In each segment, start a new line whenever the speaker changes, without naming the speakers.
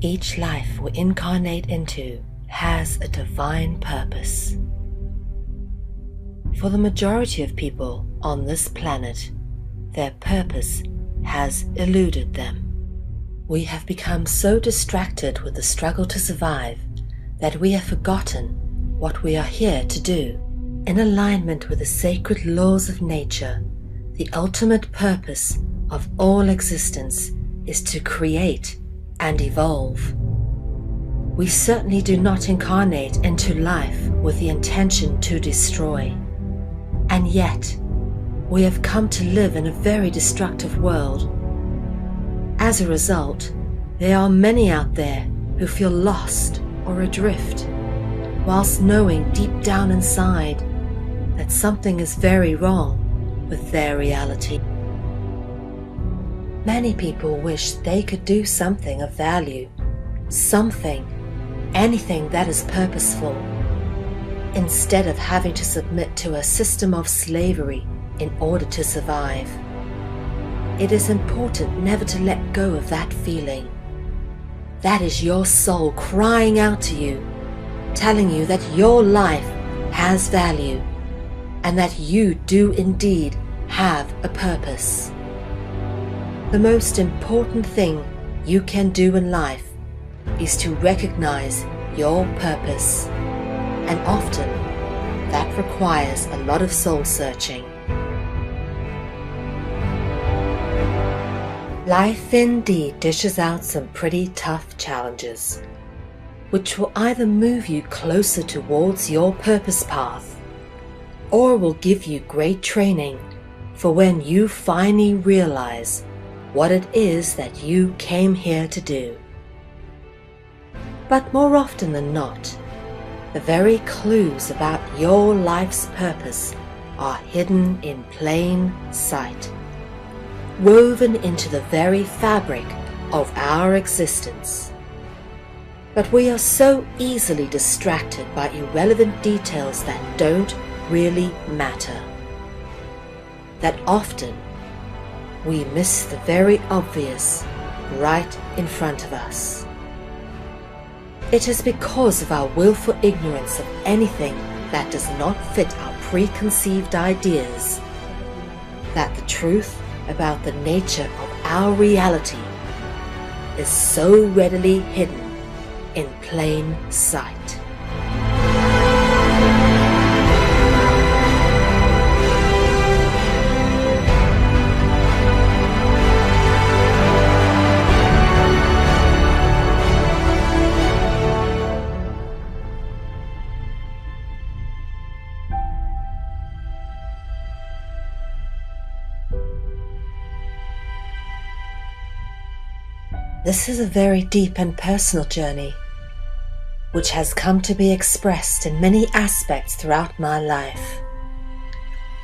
Each life we incarnate into has a divine purpose. For the majority of people on this planet, their purpose has eluded them. We have become so distracted with the struggle to survive that we have forgotten what we are here to do. In alignment with the sacred laws of nature, the ultimate purpose of all existence is to create and evolve. We certainly do not incarnate into life with the intention to destroy. And yet, we have come to live in a very destructive world. As a result, there are many out there who feel lost or adrift, whilst knowing deep down inside that something is very wrong with their reality. Many people wish they could do something of value, anything that is purposeful, instead of having to submit to a system of slavery in order to survive. It is important never to let go of that feeling. That is your soul crying out to you, telling you that your life has value and that you do indeed have a purpose. The most important thing you can do in life is to recognize your purpose, and often that requires a lot of soul searching. Life indeed dishes out some pretty tough challenges, which will either move you closer towards your purpose path, or will give you great training for when you finally realize what it is that you came here to do. But more often than not, the very clues about your life's purpose are hidden in plain sight, woven into the very fabric of our existence. But we are so easily distracted by irrelevant details that don't really matter, that often we miss the very obvious right in front of us. It is because of our willful ignorance of anything that does not fit our preconceived ideas that the truth about the nature of our reality is so readily hidden in plain sight. This is a very deep and personal journey, which has come to be expressed in many aspects throughout my life.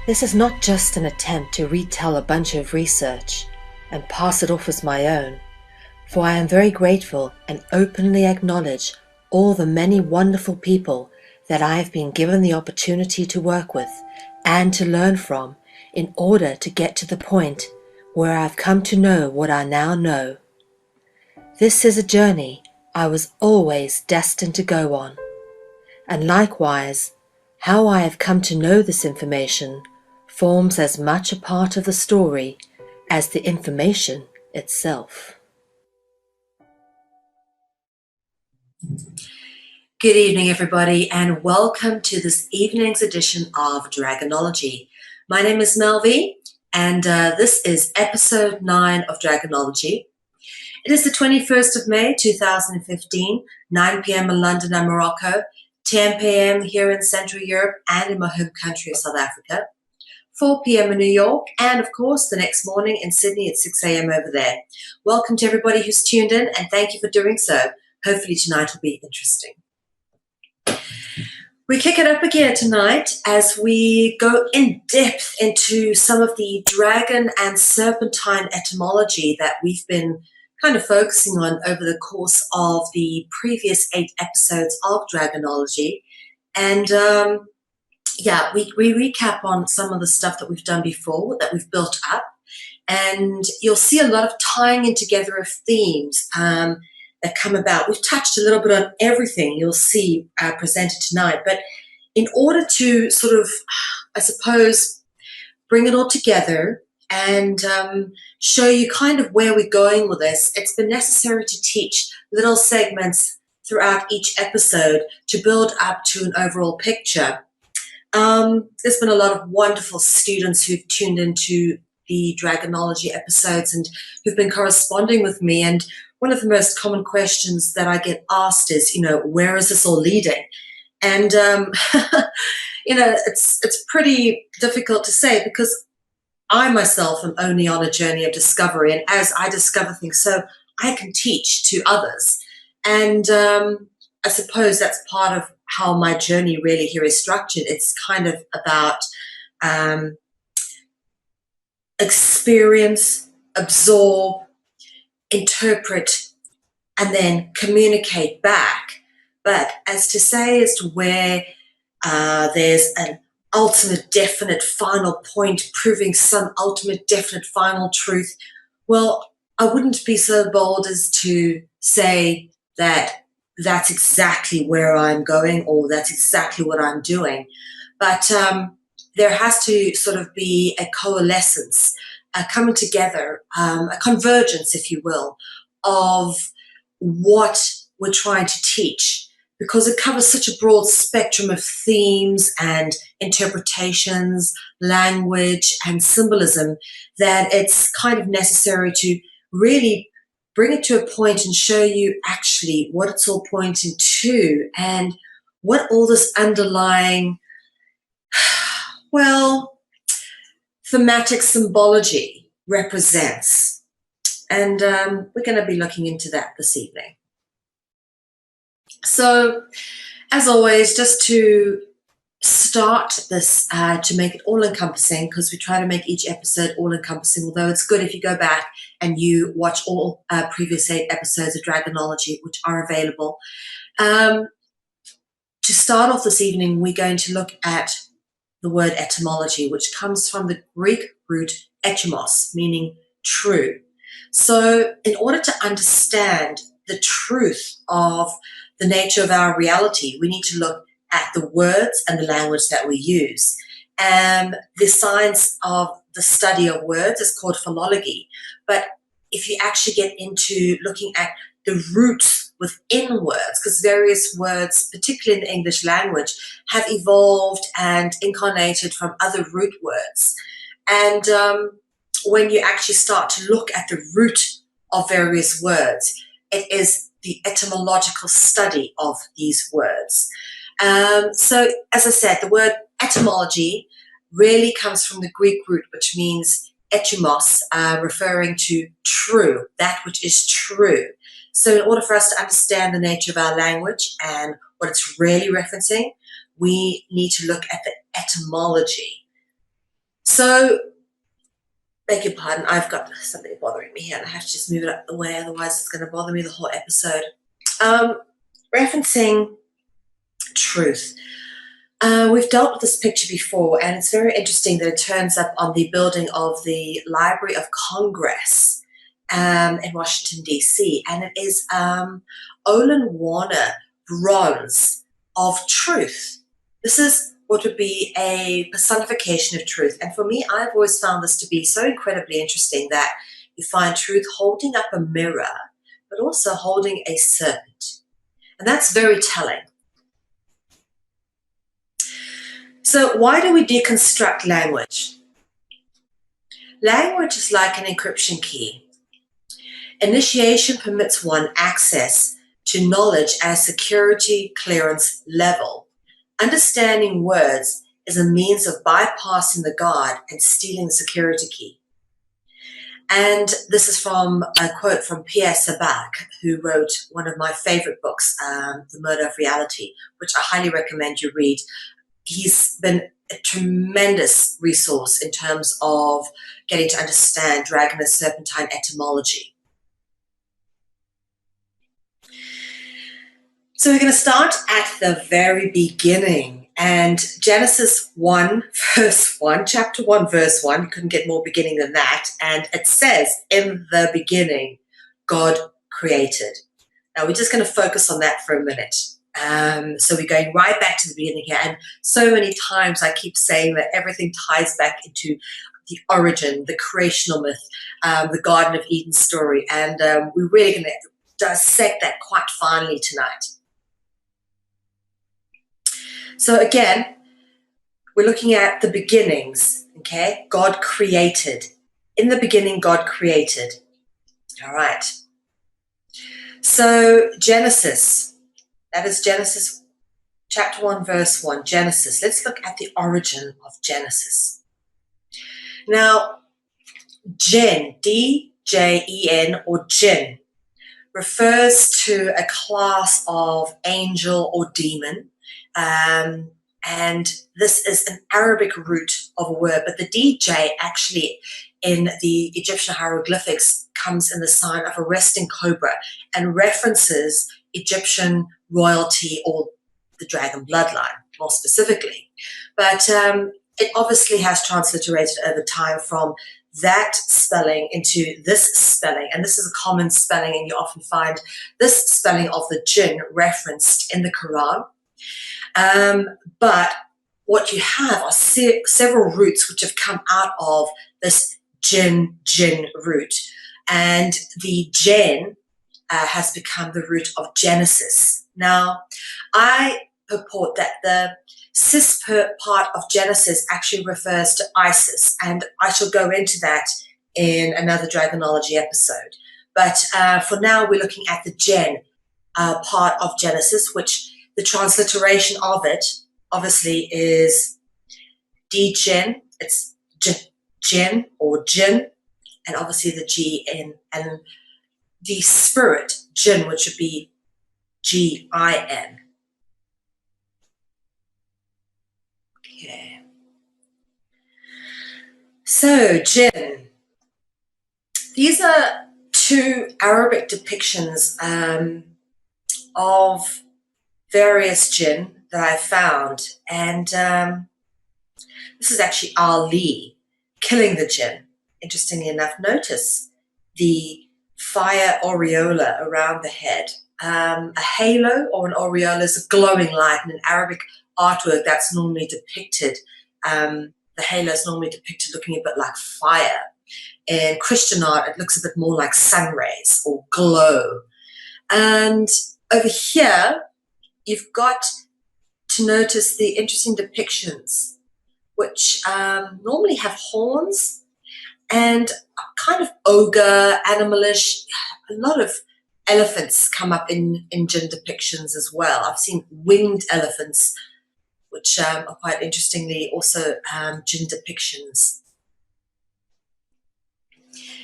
This is not just an attempt to retell a bunch of research and pass it off as my own, for I am very grateful and openly acknowledge all the many wonderful people that I have been given the opportunity to work with and to learn from in order to get to the point where I've come to know what I now know. This is a journey I was always destined to go on, and likewise, how I have come to know this information forms as much a part of the story as the information itself. Good evening, everybody, and welcome to this evening's edition of Dragonology. My name is Mel V, and this is episode 9 of Dragonology. It is the 21st of May, 2015, 9 p.m. in London and Morocco, 10 p.m. here in Central Europe and in my home country of South Africa, 4 p.m. in New York, and of course the next morning in Sydney at 6 a.m. over there. Welcome to everybody who's tuned in, and thank you for doing so. Hopefully tonight will be interesting. We kick it up again tonight as we go in depth into some of the dragon and serpentine etymology that we've been kind of focusing on over the course of the previous 8 episodes of Dragonology. And we recap on some of the stuff that we've done before, that we've built up. And you'll see a lot of tying in together of themes. that come about. We've touched a little bit on everything you'll see presented tonight, but in order to sort of, I suppose, bring it all together and show you kind of where we're going with this, it's been necessary to teach little segments throughout each episode to build up to an overall picture. There's been a lot of wonderful students who've tuned into the Dragonology episodes and who've been corresponding with me. And one of the most common questions that I get asked is, where is this all leading? And, it's pretty difficult to say because I myself am only on a journey of discovery. And as I discover things, so I can teach to others. And I suppose that's part of how my journey really here is structured. It's kind of about experience, absorb, interpret, and then communicate back. But as to say as to where there's an ultimate, definite, final point proving some ultimate, definite, final truth, well, I wouldn't be so bold as to say that that's exactly where I'm going or that's exactly what I'm doing. But there has to sort of be a coalescence, a coming together, a convergence, if you will, of what we're trying to teach, because it covers such a broad spectrum of themes and interpretations, language and symbolism, that it's kind of necessary to really bring it to a point and show you actually what it's all pointing to and what all this underlying, thematic symbology represents. And we're going to be looking into that this evening. So, as always, just to start this, to make it all-encompassing, because we try to make each episode all-encompassing, although it's good if you go back and you watch all previous 8 episodes of Dragonology, which are available. To start off this evening, we're going to look at the word etymology, which comes from the Greek root etymos, meaning true. So in order to understand the truth of the nature of our reality, we need to look at the words and the language that we use. The science of the study of words is called philology. But if you actually get into looking at the roots within words, because various words, particularly in the English language, have evolved and incarnated from other root words. And when you actually start to look at the root of various words, it is the etymological study of these words. So, as I said, the word etymology really comes from the Greek root, which means etymos, referring to true, that which is true. So in order for us to understand the nature of our language and what it's really referencing, we need to look at the etymology. So, beg your pardon, I've got something bothering me here and I have to just move it out the way, otherwise it's going to bother me the whole episode. Referencing truth. We've dealt with this picture before, and it's very interesting that it turns up on the building of the Library of Congress in Washington, D.C., and it is Olin Warner bronze of truth. This is what would be a personification of truth. And for me, I've always found this to be so incredibly interesting that you find truth holding up a mirror, but also holding a serpent. And that's very telling. So why do we deconstruct language? Language is like an encryption key. Initiation permits one access to knowledge at a security clearance level. Understanding words is a means of bypassing the guard and stealing the security key. And this is from a quote from Pierre Sabak, who wrote one of my favorite books, The Murder of Reality, which I highly recommend you read. He's been a tremendous resource in terms of getting to understand dragon and serpentine etymology. So we're going to start at the very beginning. And Genesis 1, verse 1, chapter 1, verse 1, you couldn't get more beginning than that. And it says, in the beginning, God created. Now we're just going to focus on that for a minute. So we're going right back to the beginning here, and so many times I keep saying that everything ties back into the origin, the creational myth, the Garden of Eden story, and we're really going to dissect that quite finely tonight. So again, we're looking at the beginnings, okay? God created. In the beginning, God created. All right. So Genesis, that is Genesis chapter 1, verse 1, Genesis. Let's look at the origin of Genesis. Now, jinn, D-J-E-N, or jinn, refers to a class of angel or demon, and this is an Arabic root of a word, but the DJ actually in the Egyptian hieroglyphics comes in the sign of a resting cobra and references Egyptian royalty or the dragon bloodline, more specifically. But it obviously has transliterated over time from that spelling into this spelling, and this is a common spelling, and you often find this spelling of the jinn referenced in the Quran. But what you have are several roots which have come out of this jinn root, and the jinn has become the root of Genesis. Now, I purport that the cis part of Genesis actually refers to Isis, and I shall go into that in another Dragonology episode. But for now, we're looking at the jinn part of Genesis, which the transliteration of it obviously is D-jinn, it's jinn or jinn, and obviously the G-in, and the spirit, jinn, which would be G-I-N. Okay. So, jinn. These are two Arabic depictions of various jinn that I found, and this is actually Ali killing the jinn. Interestingly enough, notice the fire aureola around the head. A halo or an aureola is a glowing light, and in Arabic artwork that's normally depicted, the halo is normally depicted looking a bit like fire. In Christian art, it looks a bit more like sun rays or glow. And over here, you've got to notice the interesting depictions, which normally have horns and kind of ogre, animalish. A lot of elephants come up in jinn depictions as well. I've seen winged elephants, which are quite interestingly also jinn depictions.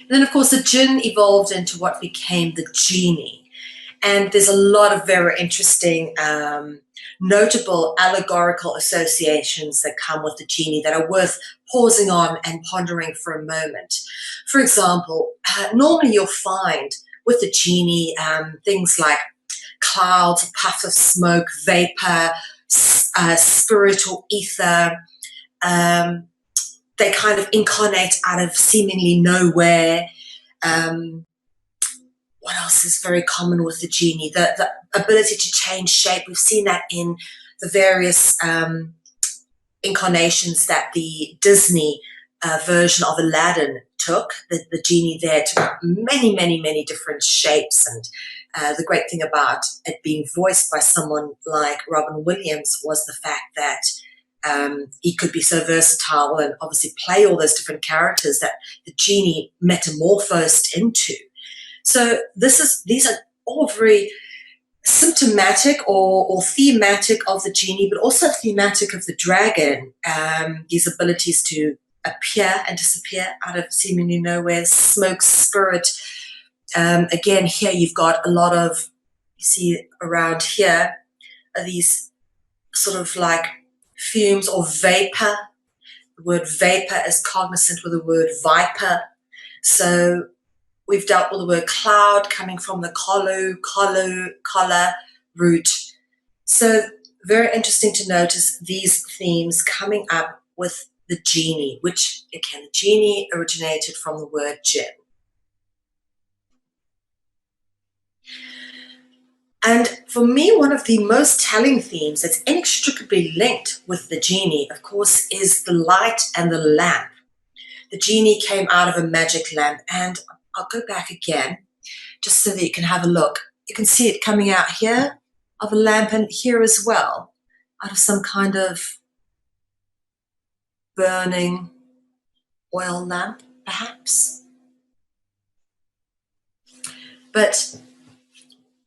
And then, of course, the jinn evolved into what became the genie. And there's a lot of very interesting, notable allegorical associations that come with the genie that are worth pausing on and pondering for a moment. For example, normally you'll find with the genie things like clouds, puffs of smoke, vapor, spirit or ether. They kind of incarnate out of seemingly nowhere. What else is very common with the genie? The ability to change shape. We've seen that in the various incarnations that the Disney version of Aladdin took. The genie there took many, many, many different shapes. And the great thing about it being voiced by someone like Robin Williams was the fact that he could be so versatile and obviously play all those different characters that the genie metamorphosed into. So these are all very symptomatic or thematic of the genie, but also thematic of the dragon. These abilities to appear and disappear out of seemingly nowhere, smoke, spirit. Again, here you've got a lot of, you see around here, are these sort of like fumes or vapor. The word vapor is cognizant with the word viper. So we've dealt with the word cloud coming from the collar root. So very interesting to notice these themes coming up with the genie, which again, the genie originated from the word jinn. For me, one of the most telling themes that's inextricably linked with the genie, of course, is the light and the lamp. The genie came out of a magic lamp, and I'll go back again just so that you can have a look. You can see it coming out here of a lamp and here as well, out of some kind of burning oil lamp, perhaps. But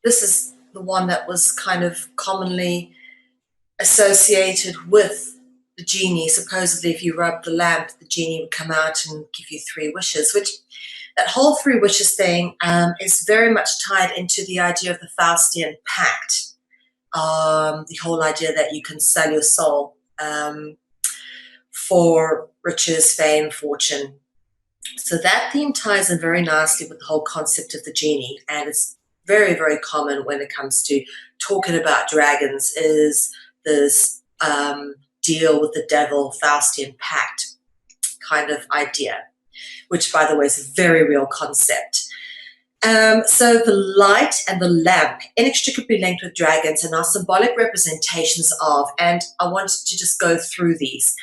this is the one that was kind of commonly associated with the genie. Supposedly, if you rub the lamp, the genie would come out and give you 3 wishes, which that whole 3 wishes thing is very much tied into the idea of the Faustian pact. The whole idea that you can sell your soul for riches, fame, fortune. So that theme ties in very nicely with the whole concept of the genie, and it's very, very common when it comes to talking about dragons is this deal with the devil, Faustian pact kind of idea, which, by the way, is a very real concept. So the light and the lamp, inextricably linked with dragons, and are symbolic representations of, and I wanted to just go through these.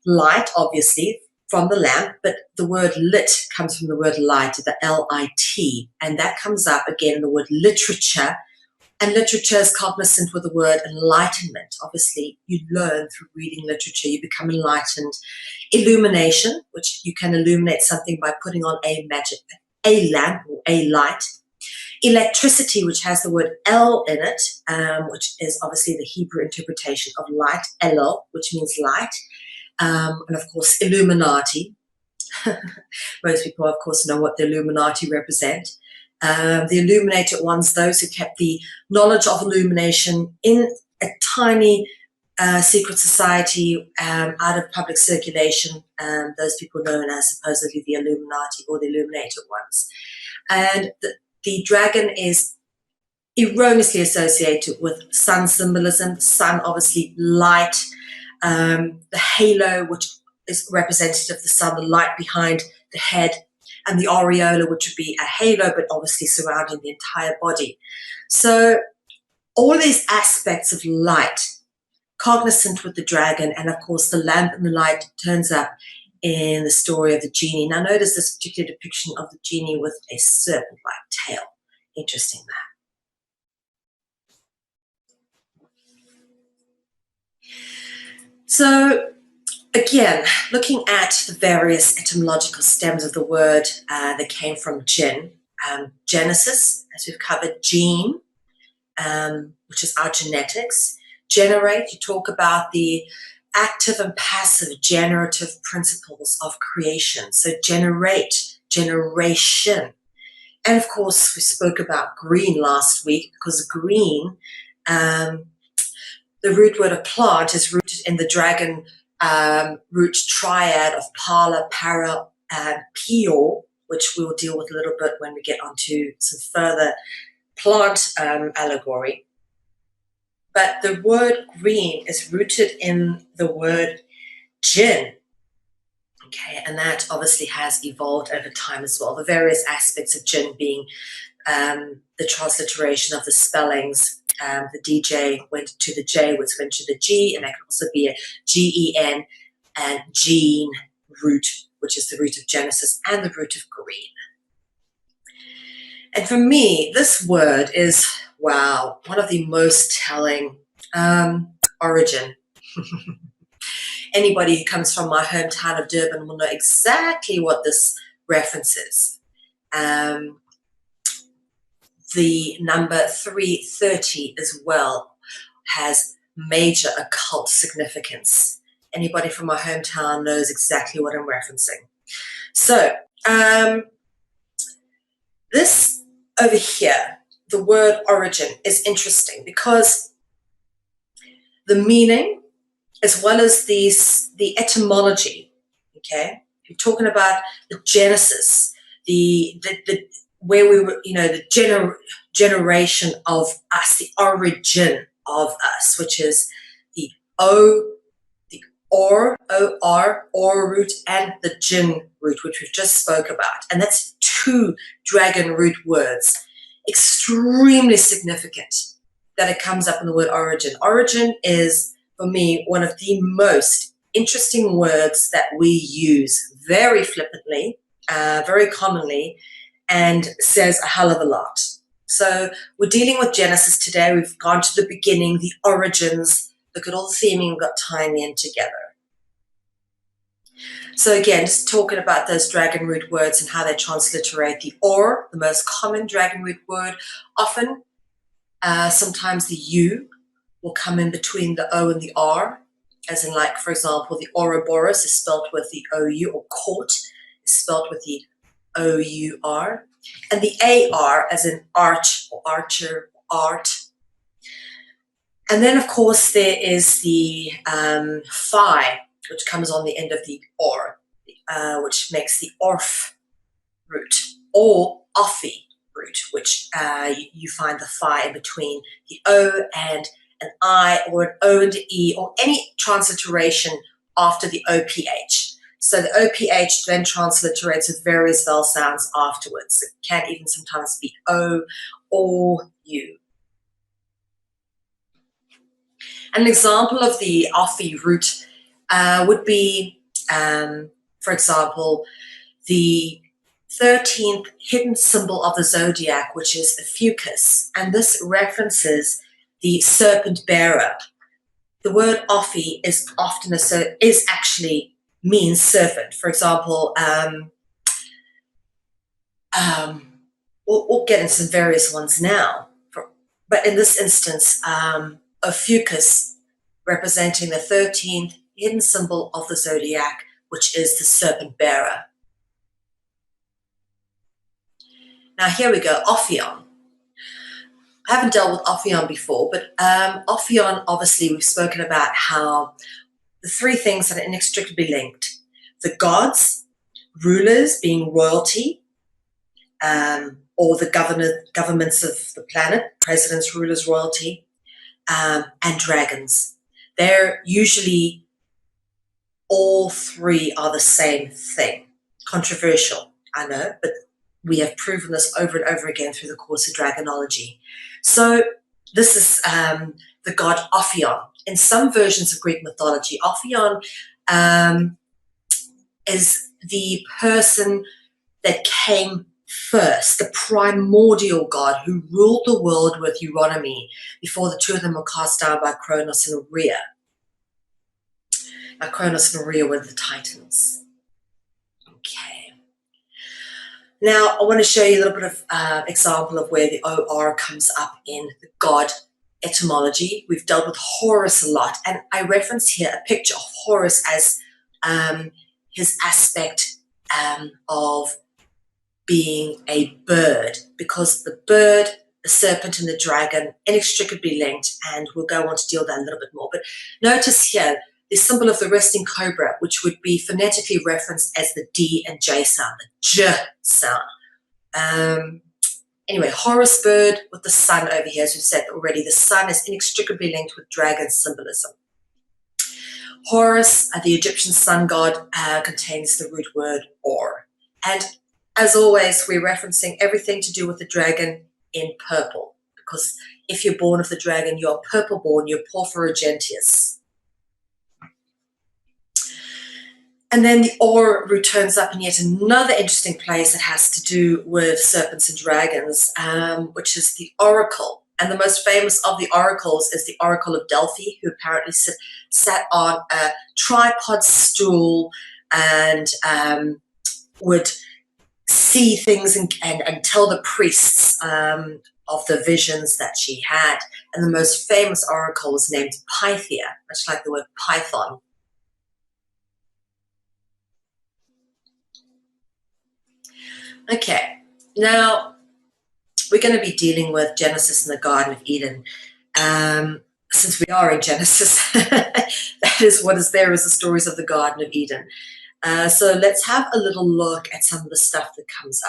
Light, obviously, from the lamp, but the word lit comes from the word light, the L-I-T, and that comes up again in the word literature, and literature is cognizant with the word enlightenment. Obviously, you learn through reading literature, you become enlightened. Illumination, which you can illuminate something by putting on a lamp or a light. Electricity, which has the word El in it, which is obviously the Hebrew interpretation of light, Elul, which means light. And of course, Illuminati. Most people, of course, know what the Illuminati represent. The illuminated ones, those who kept the knowledge of illumination in a tiny secret society out of public circulation, those people known as supposedly the Illuminati or the illuminated ones. And the dragon is erroneously associated with sun symbolism. Sun, obviously, light. The halo, which is representative of the sun, the light behind the head, and the aureola, which would be a halo, but obviously surrounding the entire body. So all these aspects of light, cognizant with the dragon, and of course the lamp and the light turns up in the story of the genie. Now notice this particular depiction of the genie with a serpent-like tail. Interesting that. So again, looking at the various etymological stems of the word that came from jinn, Genesis, as we've covered, gene, which is our genetics. Generate, you talk about the active and passive generative principles of creation. So generate, generation. And of course, we spoke about green last week, because green, the root word of plant is rooted in the dragon root triad of pala, para, and pio, which we'll deal with a little bit when we get onto some further plant allegory. But the word green is rooted in the word jinn. Okay, and that obviously has evolved over time as well. The various aspects of jinn being the transliteration of the spellings. The DJ went to the J, which went to the G, and that can also be a G-E-N, and gene root, which is the root of Genesis and the root of green. And for me, this word is, wow, one of the most telling origin. Anybody who comes from my hometown of Durban will know exactly what this references. The number 330 as well has major occult significance. Anybody from my hometown knows exactly what I'm referencing. So this over here, the word origin, is interesting because the meaning as well as the etymology, okay? You're talking about the genesis, the where we were, the generation of us, the origin of us, which is the O, the or root, and the jinn root, which we've just spoke about. And that's 2 dragon root words, extremely significant, that it comes up in the word origin. Origin is, for me, one of the most interesting words that we use very flippantly, very commonly, and says a hell of a lot. So we're dealing with Genesis today. We've gone to the beginning, the origins. Look at all the theming we've got tying in together. So again, just talking about those dragon root words and how they transliterate. The or, the most common dragon root word, often, sometimes the U will come in between the O and the R, as in, like, for example, the Ouroboros is spelled with the O-U, or court is spelled with the O-U-R. And the A-R, as in arch or archer, art. And then, of course, there is the phi, which comes on the end of the or, which makes the orf root, or ophi root, which you find the phi in between the O and an I, or an O and an E, or any transliteration after the OPH. So the OPH then transliterates with various vowel sounds afterwards. It can even sometimes be O or U. An example of the ophi root would be, for example, the 13th hidden symbol of the zodiac, which is a fucus, and this references the serpent bearer. The word ophi is often actually means serpent. For example, we'll get into some various ones now, but in this instance, a fucus representing the 13th hidden symbol of the zodiac, which is the serpent bearer. Now here we go, Ophion. I haven't dealt with Ophion before, but Ophion, obviously, we've spoken about how the three things that are inextricably linked: the gods, rulers being royalty, or the governments of the planet, presidents, rulers, royalty, and dragons. They're usually, all three are the same thing. Controversial, I know, but we have proven this over and over again through the course of Dragonology. So this is the god Ophion. In some versions of Greek mythology, Ophion is the person that came first, the primordial god who ruled the world with Eurynomy before the two of them were cast down by Kronos and Rhea. Now, Kronos and Rhea were the Titans. Okay. Now, I want to show you a little bit of example of where the OR comes up in the god etymology. We've dealt with Horus a lot, and I reference here a picture of Horus as his aspect of being a bird, because the bird, the serpent, and the dragon inextricably linked, and we'll go on to deal with that a little bit more. But notice here the symbol of the resting cobra, which would be phonetically referenced as the D and J sound, the J sound. Anyway, Horus bird with the sun over here, as we've said already. The sun is inextricably linked with dragon symbolism. Horus, the Egyptian sun god, contains the root word or. And as always, we're referencing everything to do with the dragon in purple, because if you're born of the dragon, you're purple born, you're Porphyrogentius. And then the or root turns up in yet another interesting place that has to do with serpents and dragons, which is the oracle. And the most famous of the oracles is the Oracle of Delphi, who apparently sat on a tripod stool and would see things and tell the priests of the visions that she had. And the most famous oracle was named Pythia, much like the word python. Okay, now we're going to be dealing with Genesis and the Garden of Eden. Since we are in Genesis, that is what is there is the stories of the Garden of Eden. So let's have a little look at some of the stuff that comes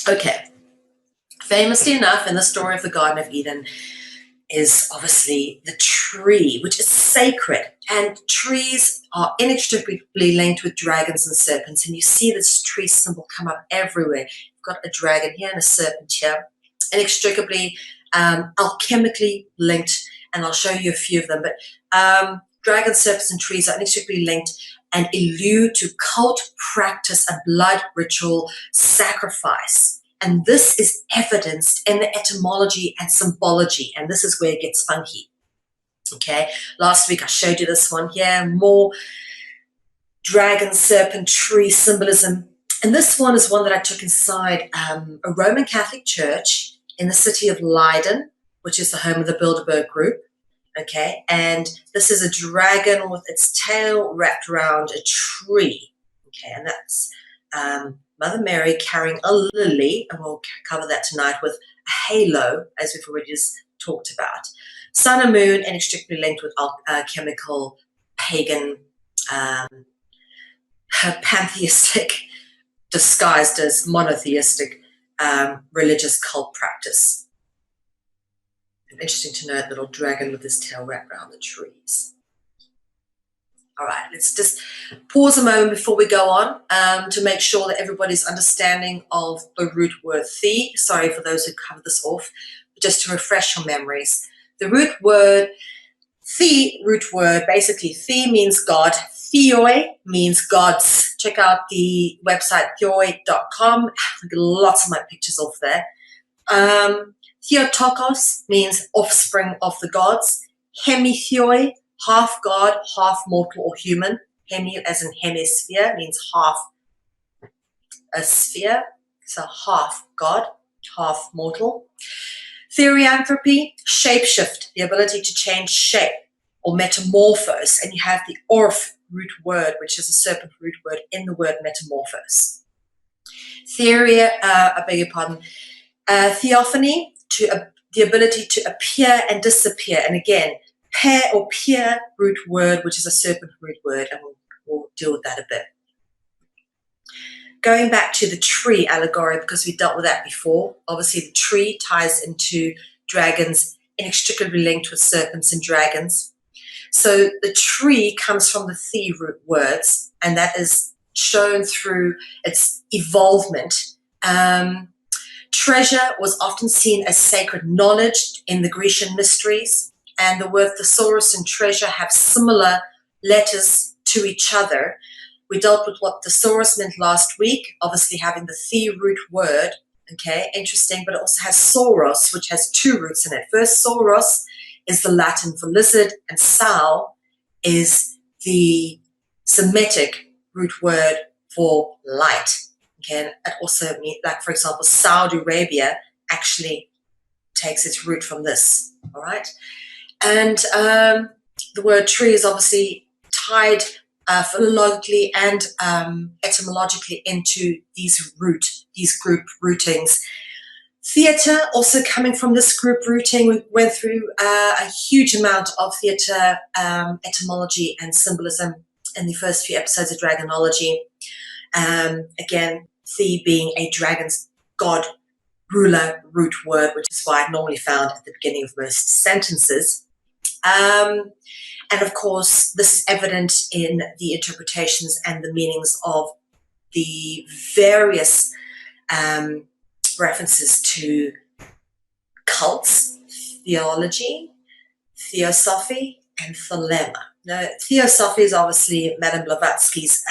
up. Okay, famously enough, in the story of the Garden of Eden is obviously the tree, which is sacred, and trees are inextricably linked with dragons and serpents, and you see this tree symbol come up everywhere. You've got a dragon here and a serpent here, inextricably, alchemically linked, and I'll show you a few of them. But dragons, serpents, and trees are inextricably linked and allude to cult practice and blood ritual sacrifice. And this is evidenced in the etymology and symbology, and this is where it gets funky. Okay, last week I showed you this one here, more dragon, serpent, tree symbolism. And this one is one that I took inside a Roman Catholic church in the city of Leiden, which is the home of the Bilderberg group. Okay, and this is a dragon with its tail wrapped around a tree. Okay, and that's Mother Mary carrying a lily, and we'll cover that tonight, with a halo, as we've already just talked about. Sun and moon inextricably linked with chemical, pagan, pantheistic, disguised as monotheistic religious cult practice. Interesting to know, that little dragon with his tail wrapped around the trees. All right, let's just pause a moment before we go on to make sure that everybody's understanding of the root word the. Sorry for those who covered this off, but just to refresh your memories. The root word, basically the means God. Theoi means gods. Check out the website theoi.com. Lots of my pictures off there. Theotokos means offspring of the gods. Hemitheoi, half god, half mortal or human. Hemi as in hemisphere means half a sphere. So half god, half mortal. Therianthropy, shapeshift, the ability to change shape or metamorphose. And you have the orf root word, which is a serpent root word in the word metamorphose. Theophany, the ability to appear and disappear. And again, pair or peer root word, which is a serpent root word, and we'll deal with that a bit. Going back to the tree allegory, because we dealt with that before, obviously the tree ties into dragons, inextricably linked with serpents and dragons. So the tree comes from the the root words, and that is shown through its evolvement. Treasure was often seen as sacred knowledge in the Grecian mysteries, and the word thesaurus and treasure have similar letters to each other. We dealt with what thesaurus meant last week, obviously having the root word. Okay, interesting, but it also has sauros, which has two roots in it. First, sauros is the Latin for lizard, and sau is the Semitic root word for light. Okay, and it also means, like, for example, Saudi Arabia actually takes its root from this. All right, and the word tree is obviously tied philologically and etymologically into these group rootings. Theatre also coming from this group rooting. We went through a huge amount of theatre etymology and symbolism in the first few episodes of Dragonology. Again, the being a dragon's god ruler root word, which is why normally found at the beginning of most sentences. And of course, this is evident in the interpretations and the meanings of the various references to cults, theology, theosophy, and thelema. Now, theosophy is obviously Madame Blavatsky's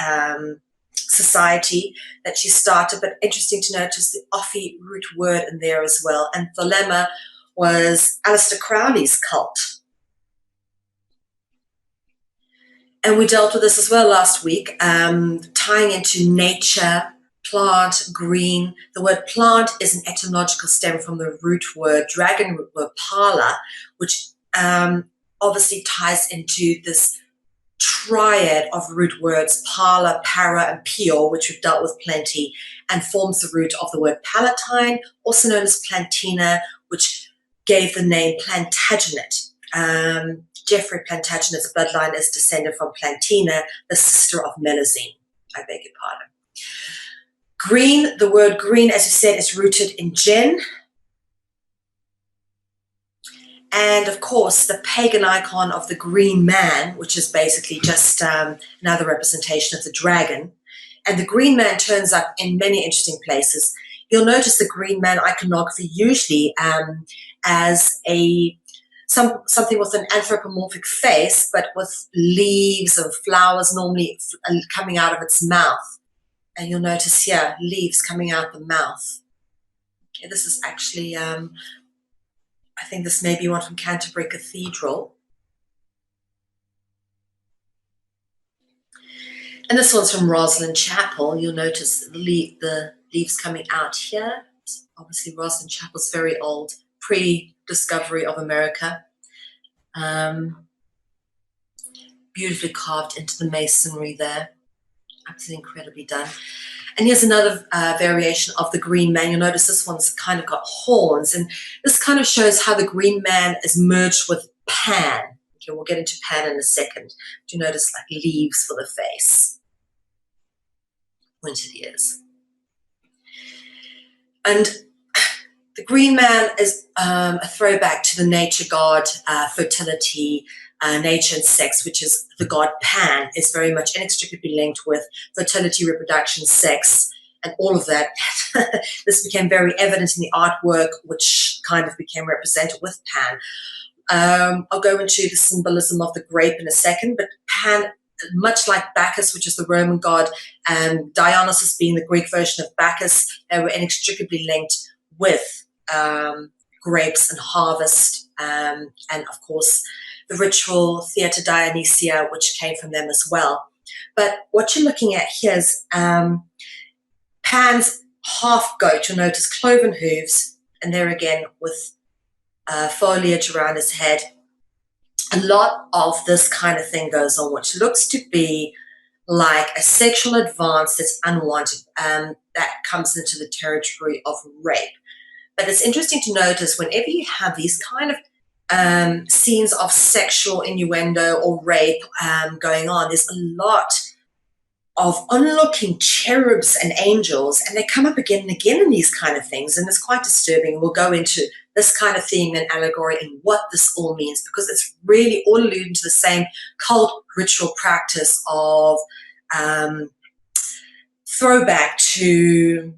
society that she started, but interesting to notice the Ophi root word in there as well. And thelema was Aleister Crowley's cult. And we dealt with this as well last week, tying into nature, plant, green. The word plant is an etymological stem from the root word, dragon root word, pala, which obviously ties into this triad of root words, pala, para, and pio, which we've dealt with plenty, and forms the root of the word palatine, also known as plantina, which gave the name Plantagenet. Geoffrey Plantagenet's bloodline is descended from Plantina, the sister of Melusine. I beg your pardon. Green, the word green, as you said, is rooted in Gen. And of course, the pagan icon of the green man, which is basically just another representation of the dragon. And the green man turns up in many interesting places. you'll notice the green man iconography usually as something with an anthropomorphic face, but with leaves and flowers normally coming out of its mouth. And you'll notice here, leaves coming out the mouth. Okay, this is actually, I think this may be one from Canterbury Cathedral. And this one's from Roslin Chapel. You'll notice the leaves coming out here. Obviously, Roslin Chapel's very old, pre-discovery of America. Beautifully carved into the masonry there. Absolutely incredibly done. And here's another variation of the green man. You'll notice this one's kind of got horns, and this kind of shows how the green man is merged with Pan. Okay, we'll get into Pan in a second. Do you notice like leaves for the face? Pointed ears. And the green man is a throwback to the nature god, fertility, nature and sex, which is the god Pan, is very much inextricably linked with fertility, reproduction, sex, and all of that. This became very evident in the artwork, which kind of became represented with Pan. I'll go into the symbolism of the grape in a second, but Pan, much like Bacchus, which is the Roman god, and Dionysus being the Greek version of Bacchus, they were inextricably linked with grapes and harvest, and of course the ritual Theatre Dionysia, which came from them as well. But what you're looking at here is Pan's half goat. You'll notice cloven hooves, and there again with foliage around his head. A lot of this kind of thing goes on, which looks to be like a sexual advance that's unwanted, that comes into the territory of rape. But it's interesting to notice whenever you have these kind of scenes of sexual innuendo or rape going on, there's a lot of onlooking cherubs and angels, and they come up again and again in these kind of things, and it's quite disturbing. We'll go into this kind of theme and allegory and what this all means, because it's really all alluding to the same cult ritual practice of throwback to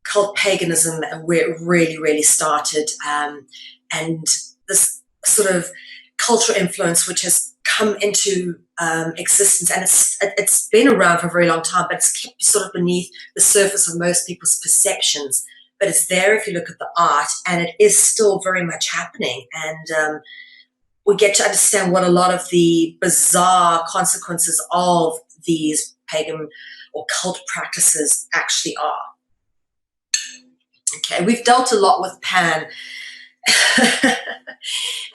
cult paganism and where it really, really started, and this sort of cultural influence which has come into existence, and it's been around for a very long time, but it's kept sort of beneath the surface of most people's perceptions. But it's there if you look at the art, and it is still very much happening. And we get to understand what a lot of the bizarre consequences of these pagan or cult practices actually are. Okay, we've dealt a lot with Pan.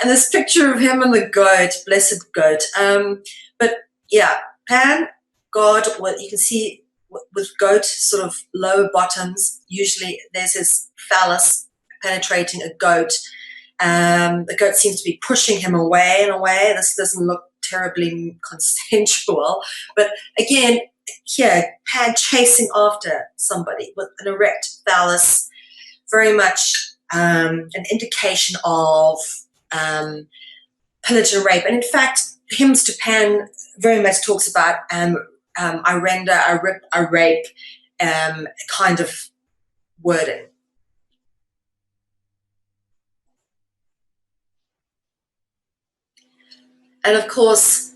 And this picture of him and the goat, blessed goat. But yeah, Pan, God, what you can see with goat sort of lower bottoms, usually there's his phallus penetrating a goat. The goat seems to be pushing him away in a way. This doesn't look terribly consensual. But again, here, Pan chasing after somebody with an erect phallus, very much an indication of pillage and rape. And in fact, hymns to Pan very much talks about I render, I rip, I rape kind of wording. And of course,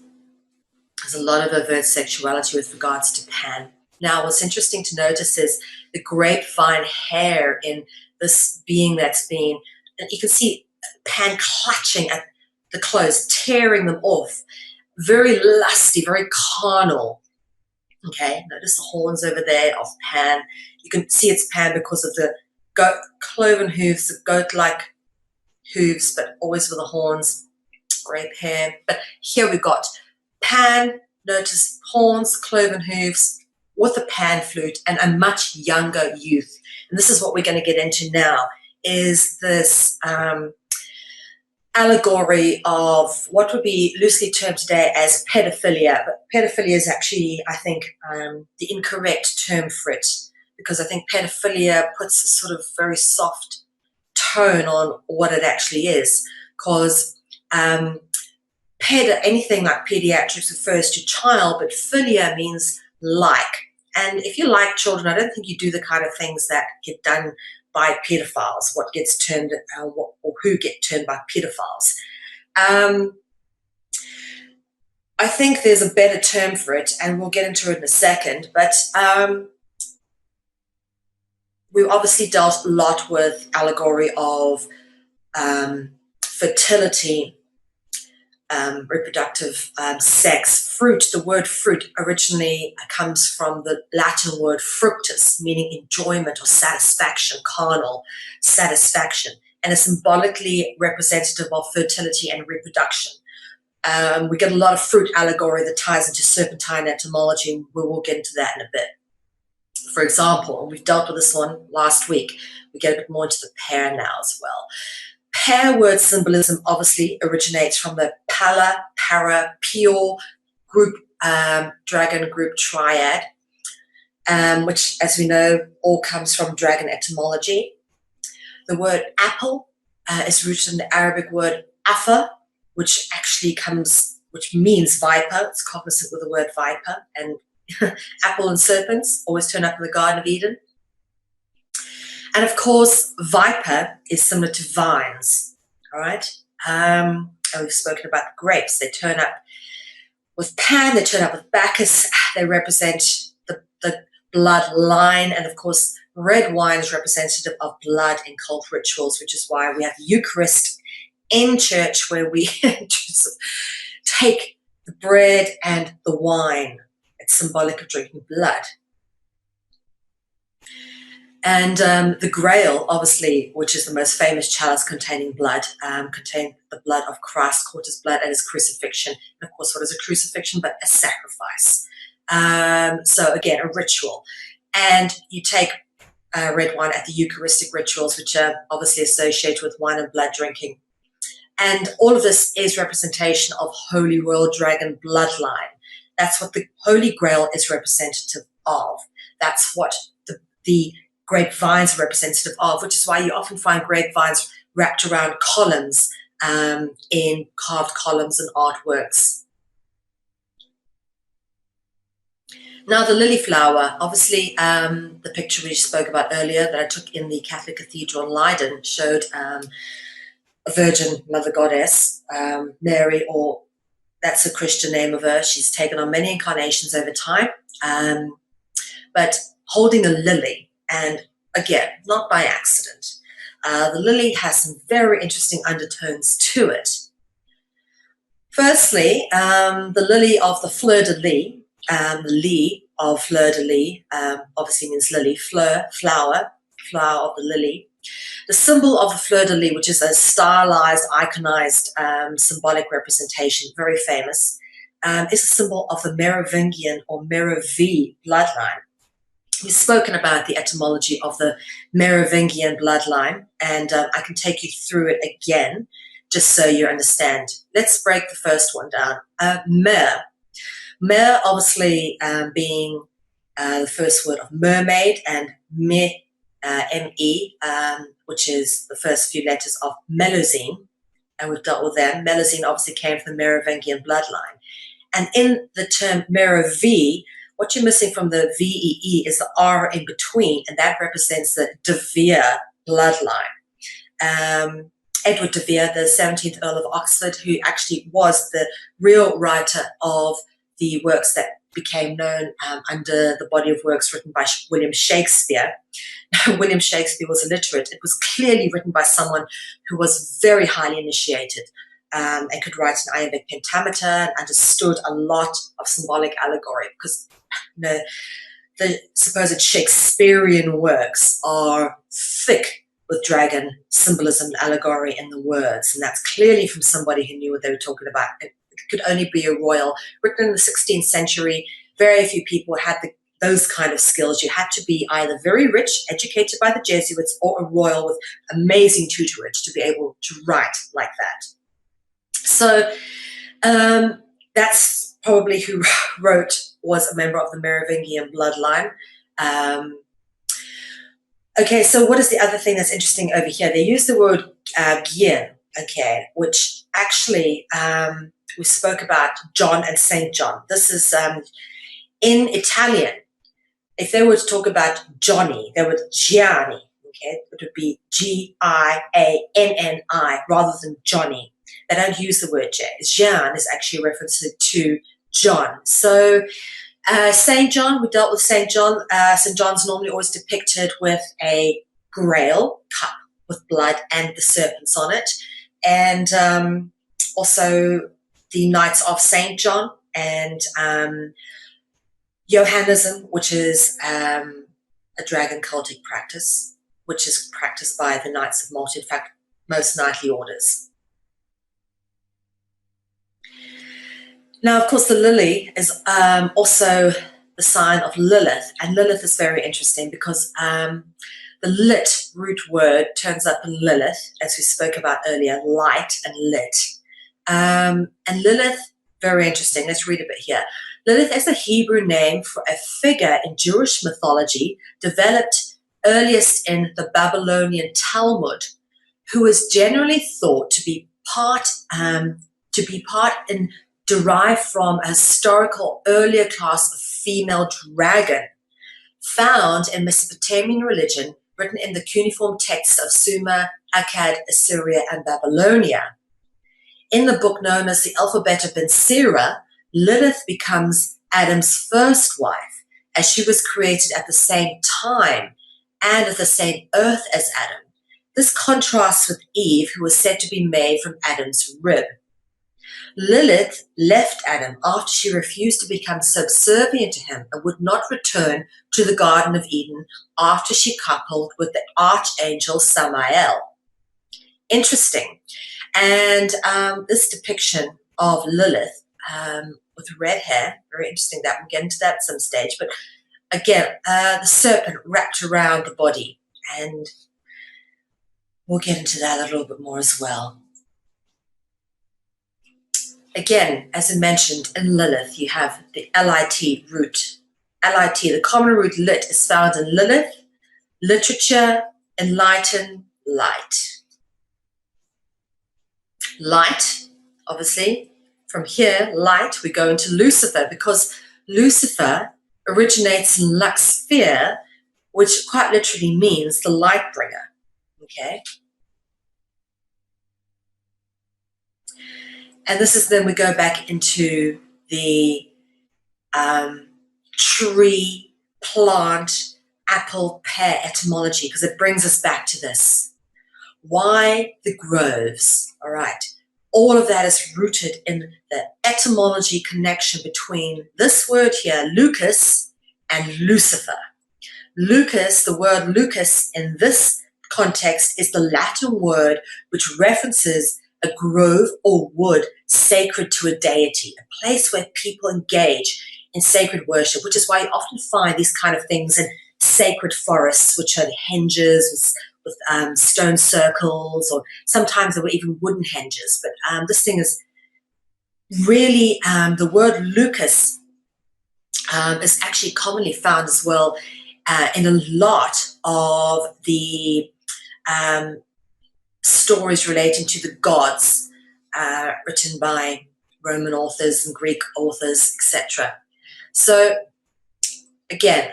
there's a lot of overt sexuality with regards to Pan. Now, what's interesting to notice is the grapevine hair in this being that's been, and you can see Pan clutching at the clothes, tearing them off. Very lusty, very carnal. Okay, notice the horns over there of Pan. You can see it's Pan because of the goat, cloven hooves, the goat-like hooves, but always with the horns, grape hair. But here we've got Pan, notice horns, cloven hooves, with a pan flute, and a much younger youth. And this is what we're going to get into now, is this allegory of what would be loosely termed today as pedophilia. But pedophilia is actually, I think, the incorrect term for it, because I think pedophilia puts a sort of very soft tone on what it actually is, because anything like pediatrics refers to child, but philia means like. And if you like children, I don't think you do the kind of things that get done by pedophiles, what gets turned, or who get turned by pedophiles. I think there's a better term for it, and we'll get into it in a second, but we obviously dealt a lot with allegory of fertility, reproductive sex, fruit. The word fruit originally comes from the Latin word fructus, meaning enjoyment or satisfaction, carnal satisfaction, and is symbolically representative of fertility and reproduction. We get a lot of fruit allegory that ties into serpentine etymology, and we will get into that in a bit. For example, we've dealt with this one last week, we get a bit more into the pair now as well. Pair word symbolism obviously originates from the Pala, Para, Pure group, dragon group triad, which, as we know, all comes from dragon etymology. The word apple is rooted in the Arabic word afa, which means viper. It's cognizant with the word viper, and apple and serpents always turn up in the Garden of Eden. And of course, viper is similar to vines, all right? And we've spoken about the grapes. They turn up with Pan, they turn up with Bacchus. They represent the blood line. And of course, red wine is representative of blood in cult rituals, which is why we have the Eucharist in church, where we take the bread and the wine. It's symbolic of drinking blood. And the Grail, obviously, which is the most famous chalice containing blood, contained the blood of Christ, caught his blood at his crucifixion. And of course, what is a crucifixion but a sacrifice? So again, a ritual. And you take red wine at the Eucharistic rituals, which are obviously associated with wine and blood drinking. And all of this is representation of Holy Royal Dragon bloodline. That's what the Holy Grail is representative of. That's what the grapevines are representative of, which is why you often find grapevines wrapped around columns in carved columns and artworks. Now, the lily flower, obviously, the picture we spoke about earlier that I took in the Catholic Cathedral in Leiden showed a Virgin Mother Goddess, Mary, or that's a Christian name of her. She's taken on many incarnations over time, but holding a lily, and again, not by accident. The lily has some very interesting undertones to it. Firstly, the lily of the fleur de lis, the lis of fleur de lis, obviously means lily, fleur, flower of the lily. The symbol of the fleur de lis, which is a stylized, iconized, symbolic representation, very famous, is a symbol of the Merovingian or Merovi bloodline. We've spoken about the etymology of the Merovingian bloodline, and I can take you through it again, just so you understand. Let's break the first one down. Mer. Mer, obviously, being the first word of mermaid, and me, M-E, which is the first few letters of Melusine, and we've dealt with them. Melusine obviously came from the Merovingian bloodline. And in the term Merovi, what you're missing from the VEE is the R in between, and that represents the De Vere bloodline. Edward de Vere, the 17th Earl of Oxford, who actually was the real writer of the works that became known under the body of works written by William Shakespeare. William Shakespeare was illiterate. It was clearly written by someone who was very highly initiated and could write an iambic pentameter and understood a lot of symbolic allegory, because the supposed Shakespearean works are thick with dragon symbolism and allegory in the words, and that's clearly from somebody who knew what they were talking about. It could only be a royal. Written in the 16th century, very few people had those kind of skills. You had to be either very rich, educated by the Jesuits, or a royal with amazing tutorage to be able to write like that. So that's probably who was a member of the Merovingian bloodline. Okay, so what is the other thing that's interesting over here? They use the word Gien, okay, which actually we spoke about John and Saint John. This is in Italian. if they were to talk about Johnny, they would Gianni. Okay, it would be Gianni rather than Johnny. They don't use the word J. Gian is actually a reference to John. So St. John, we dealt with St. John. St. John's normally always depicted with a grail cup with blood and the serpents on it. And also the Knights of St. John and Johannism, which is a dragon cultic practice, which is practiced by the Knights of Malta, in fact, most knightly orders. Now, of course, the lily is also the sign of Lilith, and Lilith is very interesting because the lit root word turns up in Lilith, as we spoke about earlier, light and lit. And Lilith, very interesting. Let's read a bit here. Lilith is a Hebrew name for a figure in Jewish mythology developed earliest in the Babylonian Talmud, who is generally thought to be part derived from a historical earlier class of female dragon found in Mesopotamian religion, written in the cuneiform texts of Sumer, Akkad, Assyria, and Babylonia. In the book known as the Alphabet of Ben Sira, Lilith becomes Adam's first wife, as she was created at the same time and of the same earth as Adam. This contrasts with Eve, who was said to be made from Adam's rib. Lilith left Adam after she refused to become subservient to him and would not return to the Garden of Eden after she coupled with the archangel Samael. Interesting. And this depiction of Lilith with red hair, very interesting that we'll get into that at some stage. But again, the serpent wrapped around the body, and we'll get into that a little bit more as well. Again, as I mentioned, in Lilith, you have the LIT root. LIT, the common root lit, is found in Lilith, literature, enlighten, light. Light, obviously, from here, light, we go into Lucifer, because Lucifer originates in Lux sphere, which quite literally means the light bringer, okay? And this is then we go back into the tree, plant, apple, pear etymology, because it brings us back to this. Why the groves? All right. All of that is rooted in the etymology connection between this word here, Lucas, and Lucifer. Lucas, the word Lucas in this context is the Latin word which references a grove or wood sacred to a deity, a place where people engage in sacred worship, which is why you often find these kind of things in sacred forests, which are the henges with stone circles, or sometimes there were even wooden henges. But this thing is really, the word Lucas is actually commonly found as well in a lot of the stories relating to the gods written by Roman authors and Greek authors, etc. So again,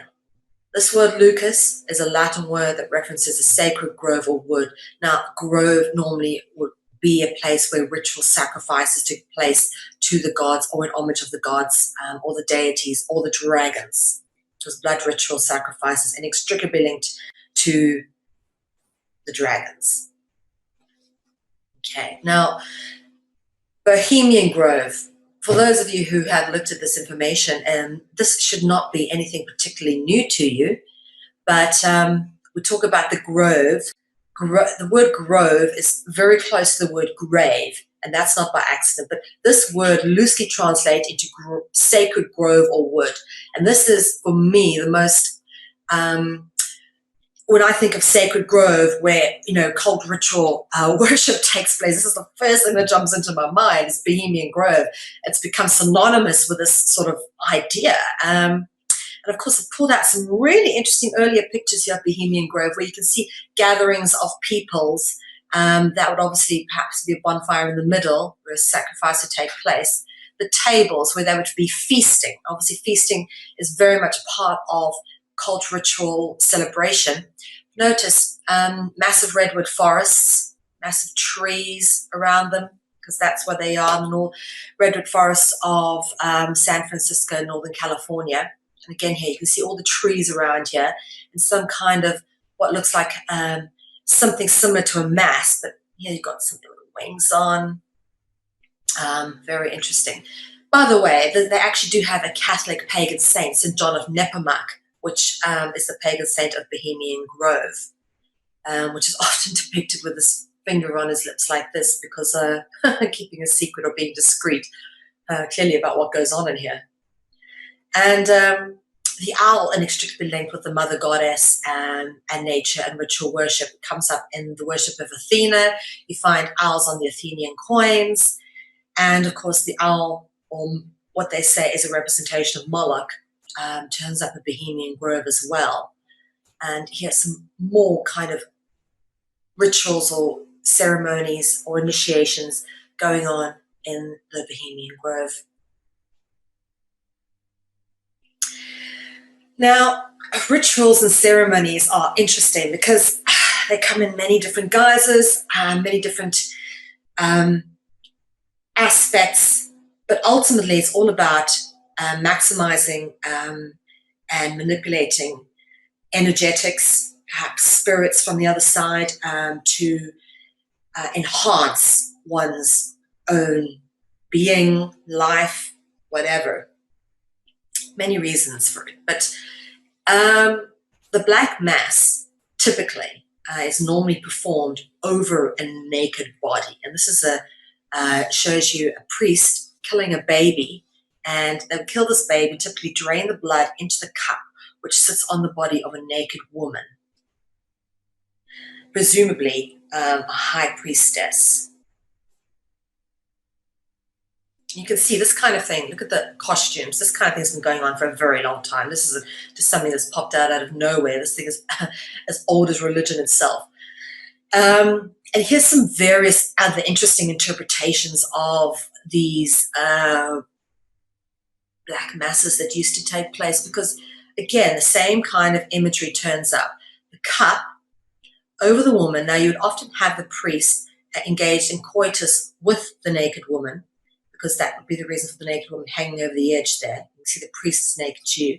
this word Lucas is a Latin word that references a sacred grove or wood. Now, grove normally would be a place where ritual sacrifices took place to the gods or in homage of the gods or the deities or the dragons. It was blood ritual sacrifices inextricably linked to the dragons. Okay, now, Bohemian Grove. For those of you who have looked at this information, and this should not be anything particularly new to you, but we talk about the grove. The word grove is very close to the word grave, and that's not by accident, but this word loosely translates into sacred grove or wood. And this is, for me, the most, when I think of sacred grove where, cult ritual worship takes place, this is the first thing that jumps into my mind is Bohemian Grove. It's become synonymous with this sort of idea. And of course, I've pulled out some really interesting earlier pictures here of Bohemian Grove where you can see gatherings of peoples that would obviously perhaps be a bonfire in the middle where a sacrifice would take place. The tables where they would be feasting. Obviously, feasting is very much part of cult ritual celebration. Notice massive redwood forests, massive trees around them, because that's where they are, the redwood forests of San Francisco, Northern California. And again, here you can see all the trees around here and some kind of what looks like something similar to a mast, but here you've got some little wings on. Very interesting. By the way, they actually do have a Catholic pagan saint, St. John of Nepomuk, which is the pagan saint of Bohemian Grove, which is often depicted with his finger on his lips like this because keeping a secret or being discreet clearly about what goes on in here. And the owl, inextricably linked with the mother goddess and nature and ritual worship, comes up in the worship of Athena. You find owls on the Athenian coins. And of course, the owl, or what they say is a representation of Moloch, turns up at Bohemian Grove as well. And here's some more kind of rituals or ceremonies or initiations going on in the Bohemian Grove. Now, rituals and ceremonies are interesting because they come in many different guises and many different aspects, but ultimately it's all about maximizing and manipulating energetics, perhaps spirits from the other side, to enhance one's own being, life, whatever. Many reasons for it, but the Black Mass typically is normally performed over a naked body, and this is shows you a priest killing a baby, and they would kill this baby, typically drain the blood into the cup which sits on the body of a naked woman, presumably a high priestess. You can see this kind of thing. Look at the costumes. This kind of thing has been going on for a very long time. This is just something that's popped out of nowhere. This thing is as old as religion itself. And here's some various other interesting interpretations of these Black Masses that used to take place, because, again, the same kind of imagery turns up. The cup over the woman. Now, you would often have the priest engaged in coitus with the naked woman, because that would be the reason for the naked woman hanging over the edge there. You can see the priest is naked too.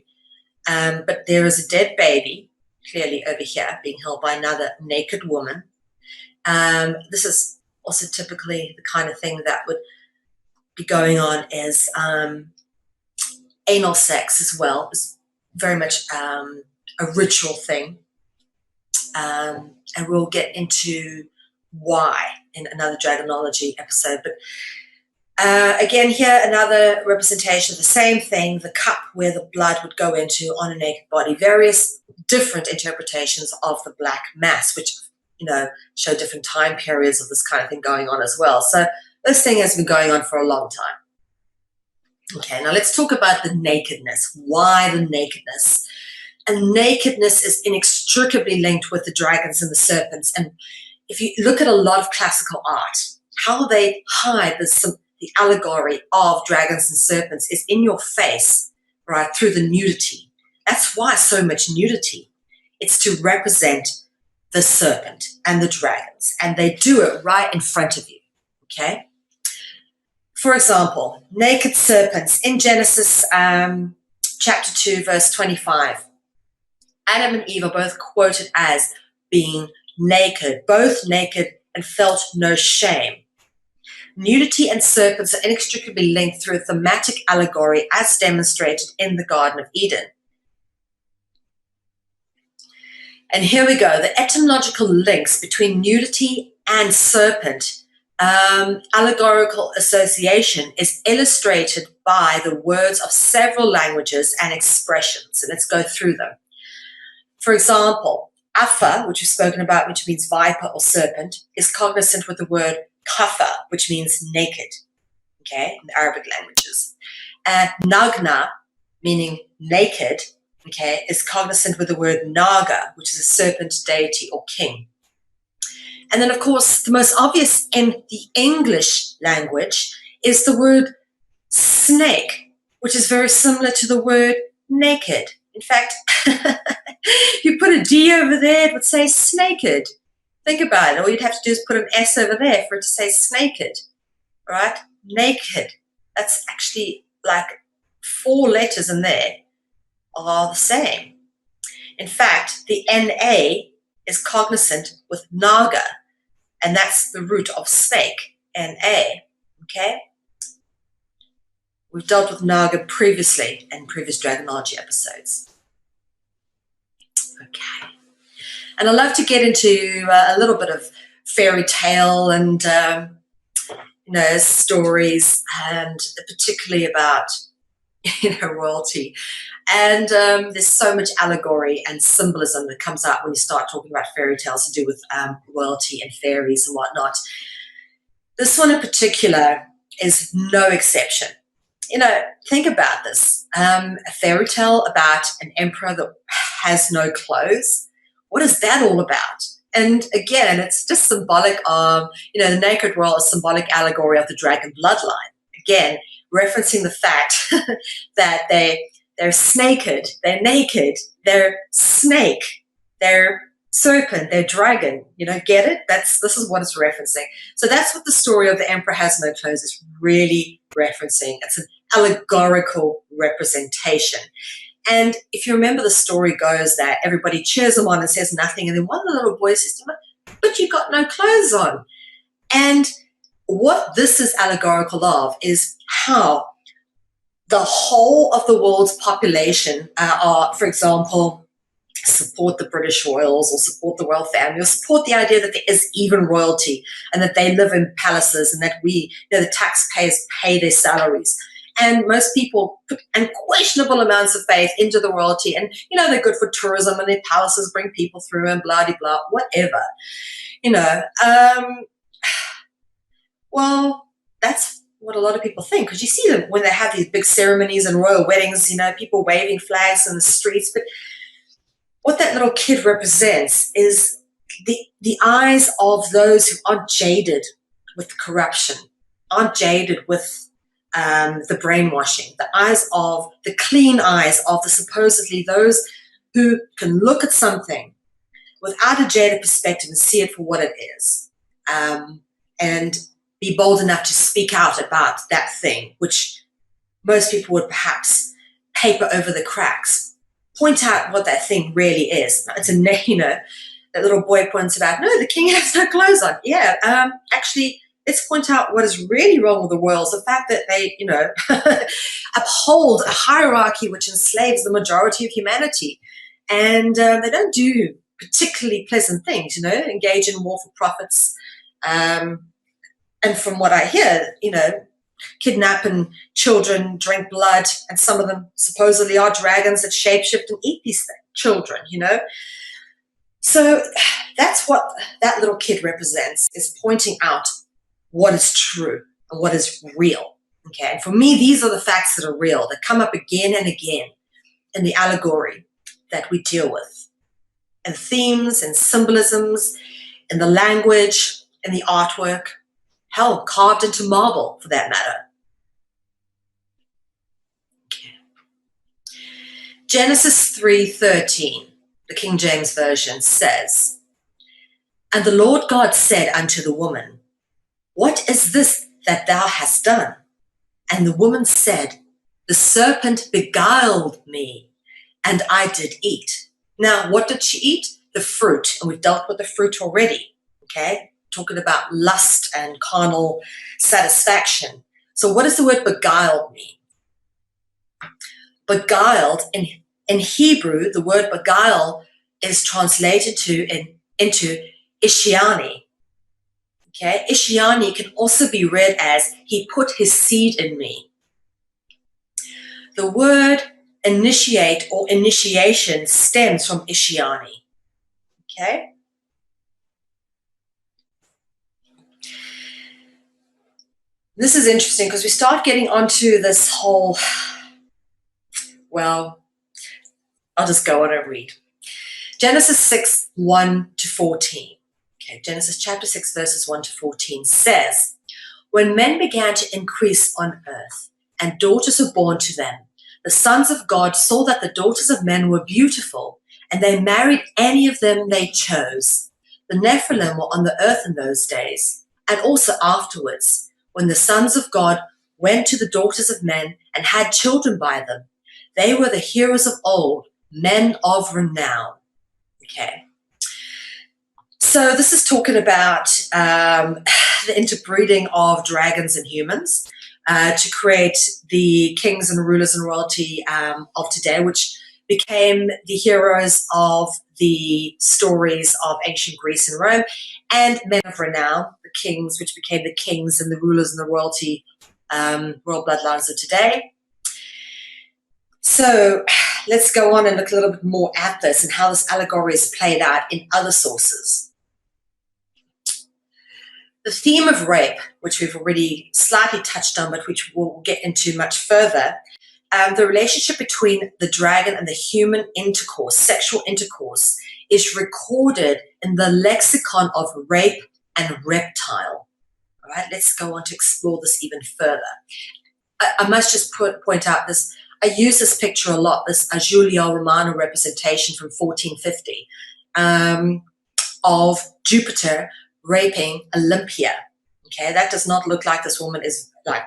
But there is a dead baby, clearly over here, being held by another naked woman. This is also typically the kind of thing that would be going on as anal sex as well. It's very much a ritual thing. And we'll get into why in another Dragonology episode. But again, here, another representation of the same thing, the cup where the blood would go into on a naked body. Various different interpretations of the Black Mass, which, show different time periods of this kind of thing going on as well. So this thing has been going on for a long time. Okay, now let's talk about the nakedness. Why the nakedness? And nakedness is inextricably linked with the dragons and the serpents. And if you look at a lot of classical art, how they hide the allegory of dragons and serpents is in your face, right, through the nudity. That's why so much nudity. It's to represent the serpent and the dragons, and they do it right in front of you, okay? For example, naked serpents in Genesis chapter 2, verse 25. Adam and Eve are both quoted as being naked, both naked and felt no shame. Nudity and serpents are inextricably linked through a thematic allegory as demonstrated in the Garden of Eden. And here we go. The etymological links between nudity and serpent, allegorical association, is illustrated by the words of several languages and expressions. And let's go through them. For example, Afa, which we've spoken about, which means viper or serpent, is cognizant with the word kafa, which means naked, okay, in the Arabic languages. Nagna, meaning naked, okay, is cognizant with the word naga, which is a serpent, deity, or king. And then, of course, the most obvious in the English language is the word snake, which is very similar to the word naked.
In fact, you put a D over there, it would say snaked. Think about it. All you'd have to do is put an S over there for it to say snaked, right? Naked. That's actually like 4 letters in there are the same. In fact, the NA is cognizant with naga, and that's the root of snake, NA, okay? We've dealt with naga previously in previous Dragonology episodes. Okay. And I love to get into a little bit of fairy tale and, stories, and particularly about, royalty. And there's so much allegory and symbolism that comes out when you start talking about fairy tales to do with royalty and fairies and whatnot. This one in particular is no exception. Think about this. A fairy tale about an emperor that has no clothes. What is that all about? And again, it's just symbolic of, the naked royal is symbolic allegory of the dragon bloodline. Again, referencing the fact that they're snaked, they're naked, they're snake, they're serpent, they're dragon. Get it? This is what it's referencing. So that's what the story of the emperor has no clothes is really referencing. It's an allegorical representation. And if you remember, the story goes that everybody cheers him on and says nothing, and then one of the little boys says to him, "But you got no clothes on." And what this is allegorical of is how the whole of the world's population are, for example, support the British royals or support the royal family or support the idea that there is even royalty and that they live in palaces and that we, the taxpayers, pay their salaries. And most people put unquestionable amounts of faith into the royalty, and they're good for tourism and their palaces bring people through and blah de blah, whatever. Well, that's what a lot of people think, because you see them when they have these big ceremonies and royal weddings, people waving flags in the streets. But what that little kid represents is the eyes of those who aren't jaded with corruption, aren't jaded with the brainwashing, the clean eyes of the supposedly those who can look at something without a jaded perspective and see it for what it is, and be bold enough to speak out about that thing, which most people would perhaps paper over the cracks, point out what that thing really is. It's that little boy points it out, no, the king has no clothes on. Yeah, actually, let's point out what is really wrong with the royals, the fact that they, uphold a hierarchy which enslaves the majority of humanity. And they don't do particularly pleasant things, engage in war for profits. And from what I hear, kidnapping children, drink blood, and some of them supposedly are dragons that shapeshift and eat these children, So that's what that little kid represents, is pointing out what is true and what is real. Okay, and for me, these are the facts that are real, that come up again and again in the allegory that we deal with, and themes and symbolisms, in the language, in the artwork, hell, carved into marble for that matter. Okay. Genesis 3:13, the King James Version says, "And the Lord God said unto the woman, What is this that thou hast done? And the woman said, The serpent beguiled me, and I did eat." Now, what did she eat? The fruit. And we've dealt with the fruit already, okay? Talking about lust and carnal satisfaction. So what does the word beguiled mean? Beguiled, in Hebrew, the word beguile is translated into Ishiani. Okay, Ishiani can also be read as "he put his seed in me." The word initiate or initiation stems from Ishiani. Okay? This is interesting because we start getting onto this whole, well, I'll just go on and read. Genesis 6:1-14. Okay, Genesis chapter 6, verses 1-14 says, "When men began to increase on earth, and daughters were born to them, the sons of God saw that the daughters of men were beautiful, and they married any of them they chose. The Nephilim were on the earth in those days, and also afterwards, when the sons of God went to the daughters of men and had children by them. They were the heroes of old, men of renown. Okay. So this is talking about the interbreeding of dragons and humans to create the kings and rulers and royalty of today, which became the heroes of the stories of ancient Greece and Rome, and men of renown, the kings, which became the kings and the rulers and the royalty, royal bloodlines of today. So let's go on and look a little bit more at this and how this allegory is played out in other sources. The theme of rape, which we've already slightly touched on, but which we'll get into much further, the relationship between the dragon and the human intercourse, sexual intercourse, is recorded in the lexicon of rape and reptile. All right, let's go on to explore this even further. I must just point out this. I use this picture a lot, this Giulio Romano representation from 1450 of Jupiter raping Olympia. Okay, that does not look like this woman is like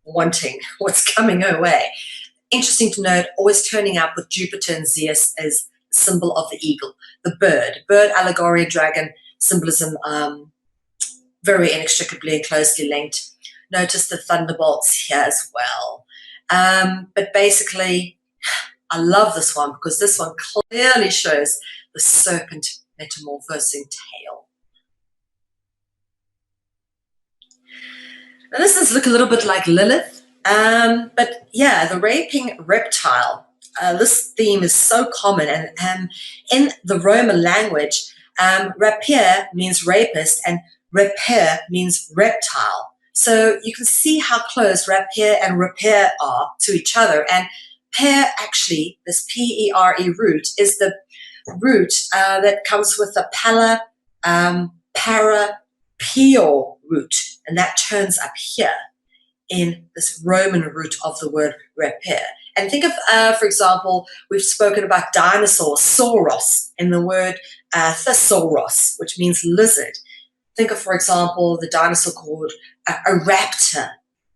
wanting what's coming her way. Interesting to note, always turning up with Jupiter and Zeus as symbol of the eagle, the bird allegory, dragon symbolism, very inextricably and closely linked. Notice the thunderbolts here as well. But basically, I love this one because this one clearly shows the serpent metamorphosing tail. Now this does look a little bit like Lilith, but yeah, the raping reptile. This theme is so common, and in the Roman language, rapier means rapist and repair means reptile. So you can see how close rapier and repair are to each other. And pair, actually, this P-E-R-E root is the root that comes with the para, pio root, and that turns up here in this Roman root of the word repair. And think of, for example, we've spoken about dinosaurs, sauros, in the word thesauros, which means lizard. Think of, for example, the dinosaur called a raptor.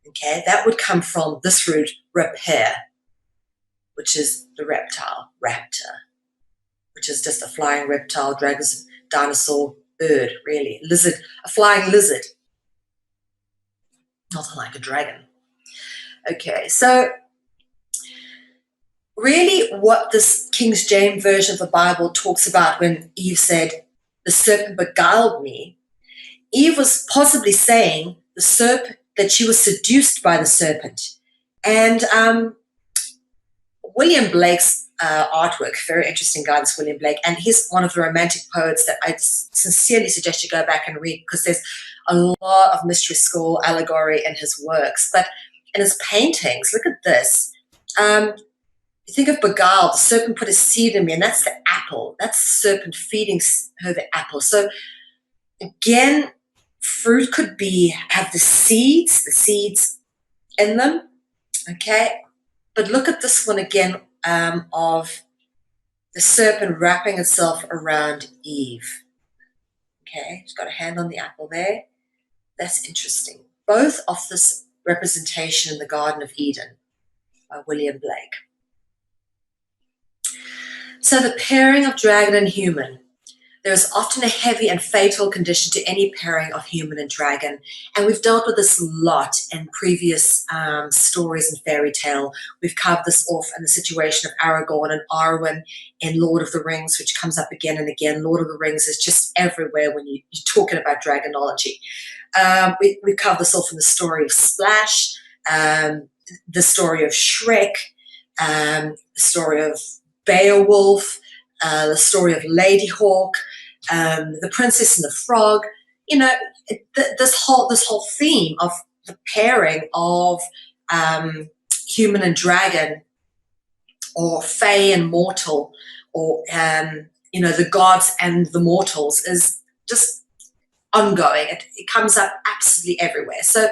Okay, that would come from this root, repair, which is the reptile, raptor, which is just a flying reptile, dragon's dinosaur, bird, really, lizard, a flying lizard, not like a dragon. Okay, so really what this King James version of the Bible talks about when Eve said, the serpent beguiled me, Eve was possibly saying the serpent, that she was seduced by the serpent. And William Blake's artwork, very interesting guy, this William Blake, and he's one of the romantic poets that I sincerely suggest you go back and read because there's a lot of mystery school allegory in his works. But in his paintings, look at this. You think of beguiled, the serpent put a seed in me, and that's the apple. That's the serpent feeding her the apple. So again, fruit could have the seeds in them, okay? But look at this one again of the serpent wrapping itself around Eve. Okay, she's got a hand on the apple there. That's interesting. Both of this representation in the Garden of Eden by William Blake. So the pairing of dragon and human. There is often a heavy and fatal condition to any pairing of human and dragon. And we've dealt with this a lot in previous stories and fairy tale. We've carved this off in the situation of Aragorn and Arwen in Lord of the Rings, which comes up again and again. Lord of the Rings is just everywhere when you're talking about dragonology. We've carved this off in the story of Splash, the story of Shrek, the story of Beowulf, the story of Lady Hawk, the Princess and the Frog. You know, this whole theme of the pairing of human and dragon, or fae and mortal, or the gods and the mortals is just ongoing. It comes up absolutely everywhere. So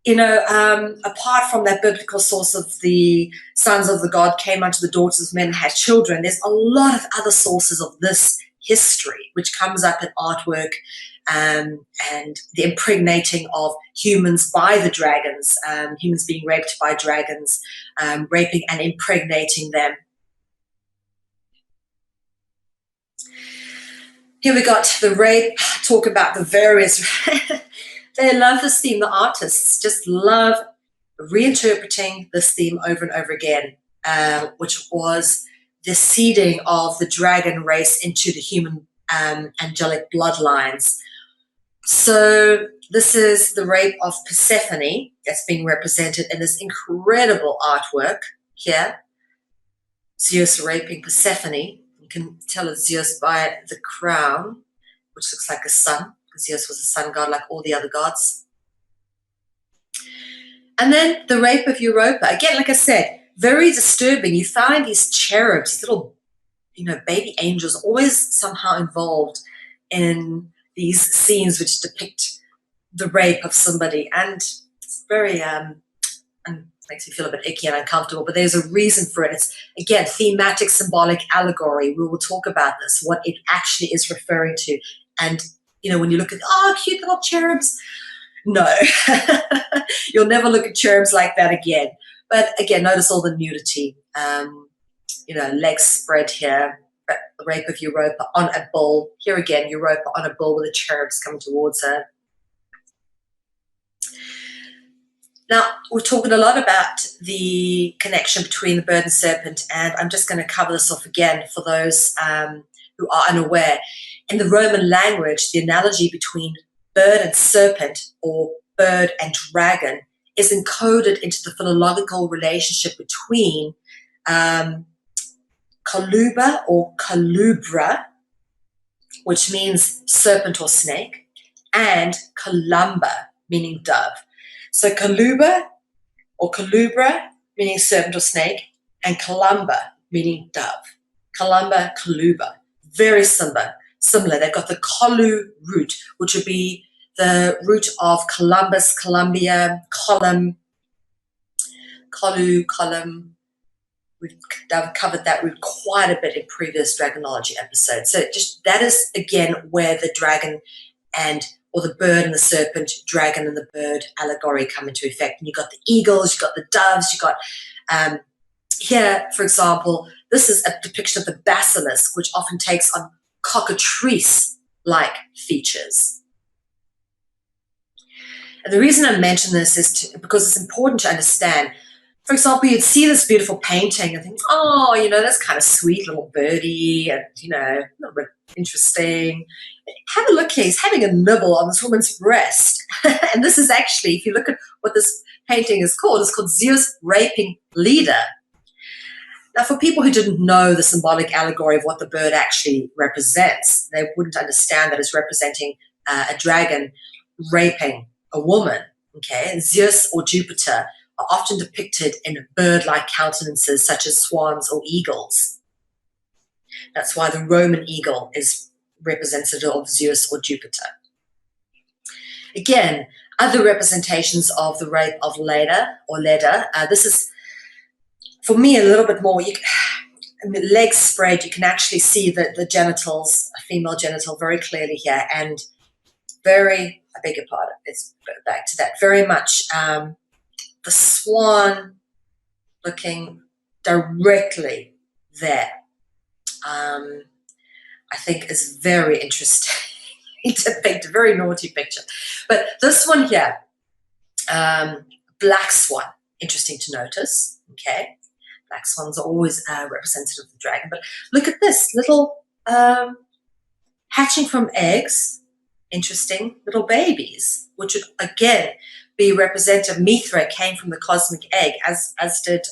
apart from that biblical source of the sons of the god came unto the daughters of men and had children, there's a lot of other sources of this history which comes up in artwork, and the impregnating of humans by the dragons, humans being raped by dragons, raping and impregnating them. Here we got the rape, talk about the various, they love this theme, the artists just love reinterpreting this theme over and over again, which was the seeding of the dragon race into the human angelic bloodlines. So this is the rape of Persephone that's being represented in this incredible artwork here. Zeus raping Persephone. You can tell it's Zeus by the crown, which looks like a sun, because Zeus was a sun god like all the other gods. And then the rape of Europa. Again, like I said, very disturbing. You find these cherubs, these little, baby angels, always somehow involved in these scenes which depict the rape of somebody. And it's very, and makes me feel a bit icky and uncomfortable, but there's a reason for it. It's, again, thematic, symbolic allegory. We will talk about this, what it actually is referring to. And, when you look at, cute little cherubs, no, you'll never look at cherubs like that again. But again, notice all the nudity, legs spread here, the rape of Europa on a bull. Here again, Europa on a bull with the cherubs coming towards her. Now, we're talking a lot about the connection between the bird and serpent, and I'm just going to cover this off again for those who are unaware. In the Roman language, the analogy between bird and serpent, or bird and dragon, is encoded into the philological relationship between coluba or colubra, which means serpent or snake, and columba, meaning dove. So coluba or colubra, meaning serpent or snake, and columba, meaning dove. Columba, coluba, very similar. They've got the colu root, which would be the root of Columbus, Columbia, column, colu, column. We've covered that root quite a bit in previous Dragonology episodes. So that is, again, where the dragon or the bird and the serpent, dragon and the bird allegory come into effect. And you've got the eagles, you've got the doves, you've got, here, for example, this is a depiction of the basilisk, which often takes on cockatrice-like features. And the reason I mention this is because it's important to understand. For example, you'd see this beautiful painting and think, that's kind of sweet little birdie and, a little bit interesting. Have a look here. He's having a nibble on this woman's breast. And this is actually, if you look at what this painting is called, it's called Zeus Raping Leda. Now, for people who didn't know the symbolic allegory of what the bird actually represents, they wouldn't understand that it's representing a dragon raping a woman. Okay, Zeus or Jupiter are often depicted in bird-like countenances such as swans or eagles. That's why the Roman eagle is representative of Zeus or Jupiter. Again, other representations of the rape of Leda. This is, for me, a little bit more. Legs spread, you can actually see the genitals, a female genital, very clearly here, and I beg your pardon, let's go back to that, very much the swan looking directly there, I think is very interesting to paint, a very naughty picture. But this one here, black swan, interesting to notice, okay? Black swans are always representative of the dragon. But look at this, little hatching from eggs, interesting little babies, which would again be representative. Mithra came from the cosmic egg, as did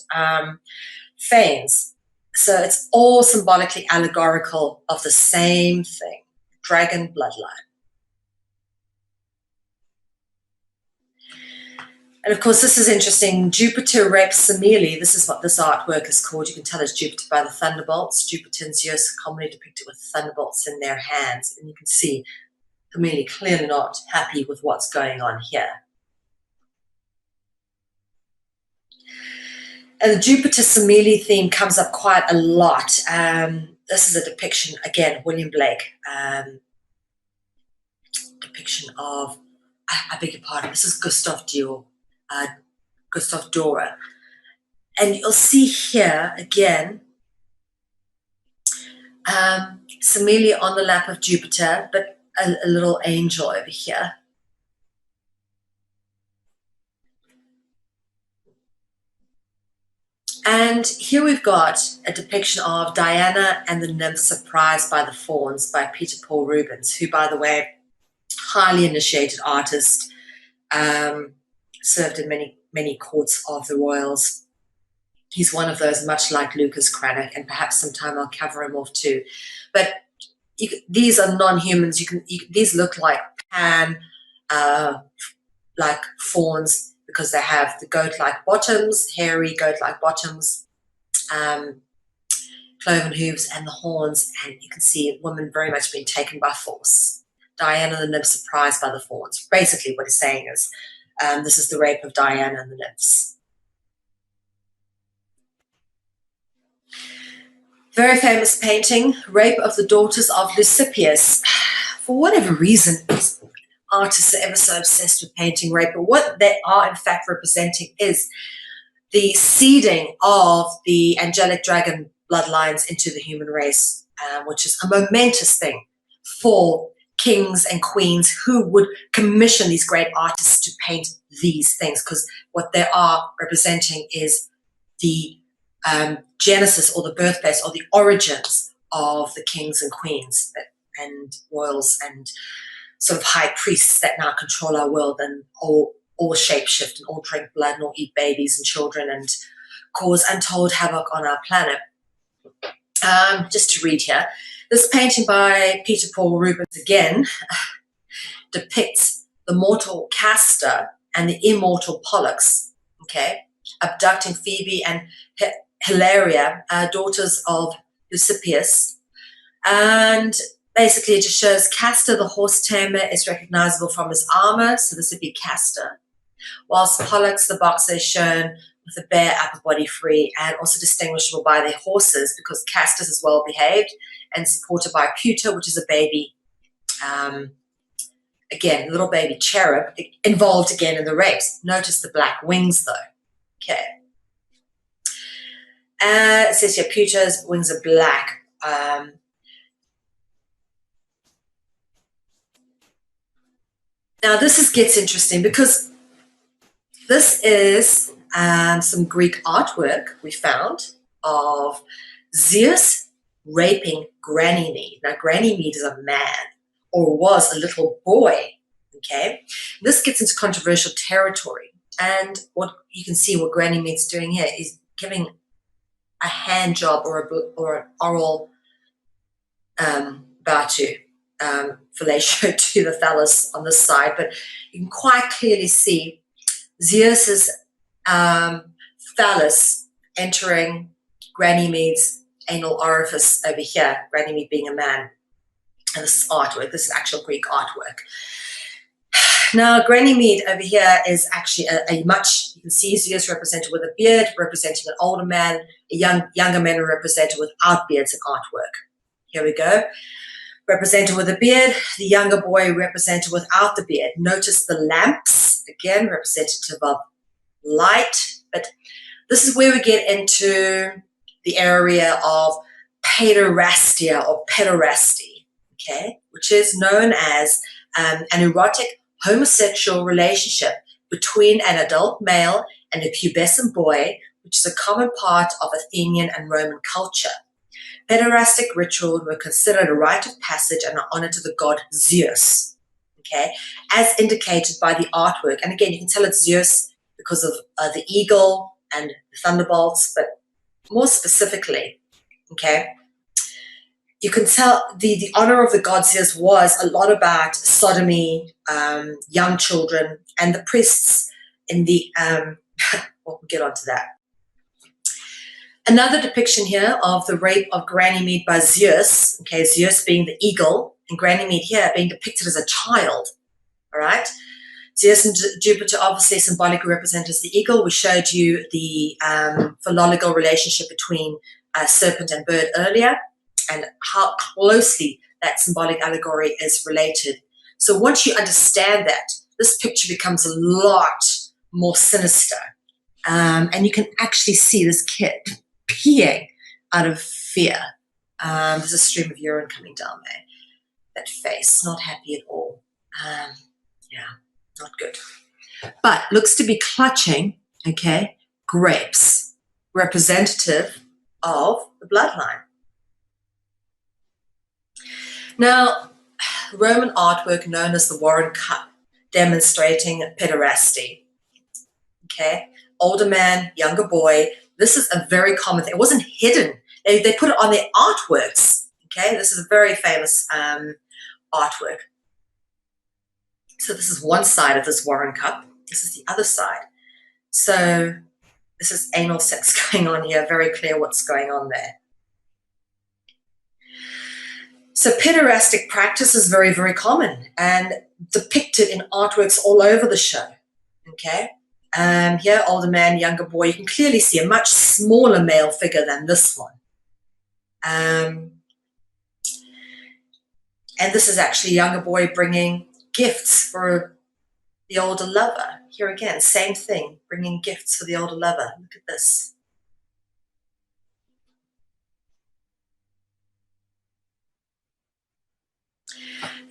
Phanes. So it's all symbolically allegorical of the same thing, dragon bloodline. And of course, this is interesting. Jupiter rapes Semele. This is what this artwork is called. You can tell it's Jupiter by the thunderbolts. Jupiter and Zeus are commonly depicted with thunderbolts in their hands. And you can see Semele clearly not happy with what's going on here. And the Jupiter Semele theme comes up quite a lot. This is a depiction, again, William Blake, depiction of, I beg your pardon, this is Gustav Dora. And you'll see here, again, Semele on the lap of Jupiter, but a little angel over here. And here we've got a depiction of Diana and the Nymph Surprised by the Fawns by Peter Paul Rubens, who, by the way, highly initiated artist, served in many courts of the royals. He's one of those, much like Lucas Cranach, and perhaps sometime I'll cover him off too. But these are non-humans. These look like Pan, like fawns, because they have the goat-like bottoms, hairy goat-like bottoms, cloven hooves, and the horns. And you can see women very much being taken by force. Diana and the Nymphs surprised by the fawns. Basically what he's saying is, this is the rape of Diana and the Nymphs. Very famous painting, Rape of the Daughters of Leucippus. For whatever reason, artists are ever so obsessed with painting rape, but what they are in fact representing is the seeding of the angelic dragon bloodlines into the human race, which is a momentous thing for kings and queens who would commission these great artists to paint these things, because what they are representing is the genesis or the birthplace or the origins of the kings and queens and royals and sort of high priests that now control our world and all shapeshift and all drink blood and all eat babies and children and cause untold havoc on our planet. Just to read here, this painting by Peter Paul Rubens again depicts the mortal Castor and the immortal Pollux, okay, abducting Phoebe and Hilaria, daughters of Leucippus. And basically it just shows Castor, the horse tamer, is recognizable from his armor, so this would be Castor, whilst Pollux, the boxer, is shown with a bare upper body free and also distinguishable by their horses, because Castor is well behaved and supported by Pewter, which is a baby, again, little baby cherub, involved again in the rapes. Notice the black wings though. Okay. It says here, Pewter's wings are black. Now this gets interesting, because this is some Greek artwork we found of Zeus raping Ganymede. Now Ganymede is a man, or was a little boy, okay? This gets into controversial territory, and what you can see what Ganymede's doing here is giving a hand job or an oral batu, fellatio to the phallus on this side, but you can quite clearly see Zeus's phallus entering Ganymede's anal orifice over here, Ganymede being a man. And this is artwork, this is actual Greek artwork. Now, Ganymede over here is actually a much, you can see Zeus represented with a beard, representing an older man, younger men are represented without beards in artwork. Here we go. Represented with a beard, the younger boy represented without the beard. Notice the lamps, again, representative of light, but this is where we get into the area of paiderastia or pederasty, okay, which is known as an erotic homosexual relationship between an adult male and a pubescent boy, which is a common part of Athenian and Roman culture. Pederastic rituals were considered a rite of passage and an honor to the god Zeus, okay, as indicated by the artwork. And again, you can tell it's Zeus because of the eagle and the thunderbolts, but more specifically, okay, you can tell the honor of the god Zeus was a lot about sodomy, young children, and the priests in the, we'll get onto that. Another depiction here of the rape of Ganymede by Zeus, okay, Zeus being the eagle, and Ganymede here being depicted as a child, all right? Zeus and Jupiter obviously symbolically represented as the eagle. We showed you the philological relationship between serpent and bird earlier, and how closely that symbolic allegory is related. So once you understand that, this picture becomes a lot more sinister. And you can actually see this kid peeing out of fear. There's a stream of urine coming down there. That face, not happy at all. Yeah, not good. But looks to be clutching, okay, grapes, representative of the bloodline. Now, Roman artwork known as the Warren Cup, demonstrating pederasty. Okay, older man, younger boy. This is a very common thing. It wasn't hidden. They put it on their artworks. Okay, this is a very famous artwork. So this is one side of this Warren Cup. This is the other side. So this is anal sex going on here. Very clear what's going on there. So pederastic practice is very, very common and depicted in artworks all over the show. Okay. Here, older man, younger boy. You can clearly see a much smaller male figure than this one. And this is actually a younger boy bringing gifts for the older lover. Here again, same thing, bringing gifts for the older lover. Look at this.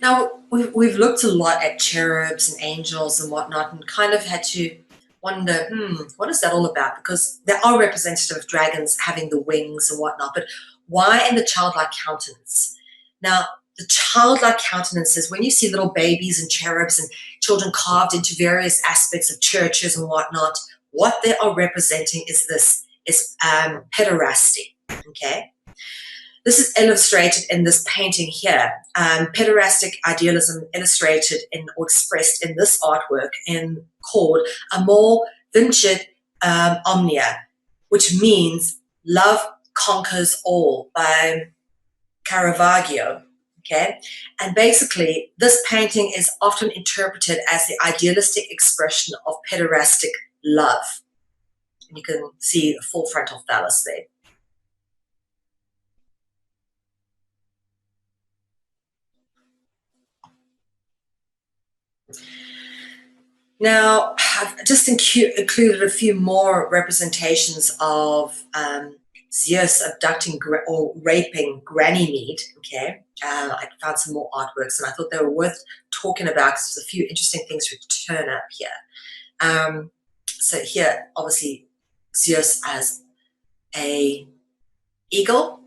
Now, we've looked a lot at cherubs and angels and whatnot and kind of had to wonder, what is that all about? Because there are representative of dragons having the wings and whatnot, but why in the childlike countenance? Now, the childlike countenance is when you see little babies and cherubs and children carved into various aspects of churches and whatnot, what they are representing is pederasty, okay? This is illustrated in this painting here. Pederastic idealism illustrated or expressed in this artwork called Amor Vincit Omnia, which means love conquers all, by Caravaggio. Okay, and basically this painting is often interpreted as the idealistic expression of pederastic love. And you can see the full frontal phallus there. Now, I've just included a few more representations of Zeus abducting or raping Ganymede. Okay, I found some more artworks, and I thought they were worth talking about because there's a few interesting things to turn up here. So here, obviously, Zeus as a eagle.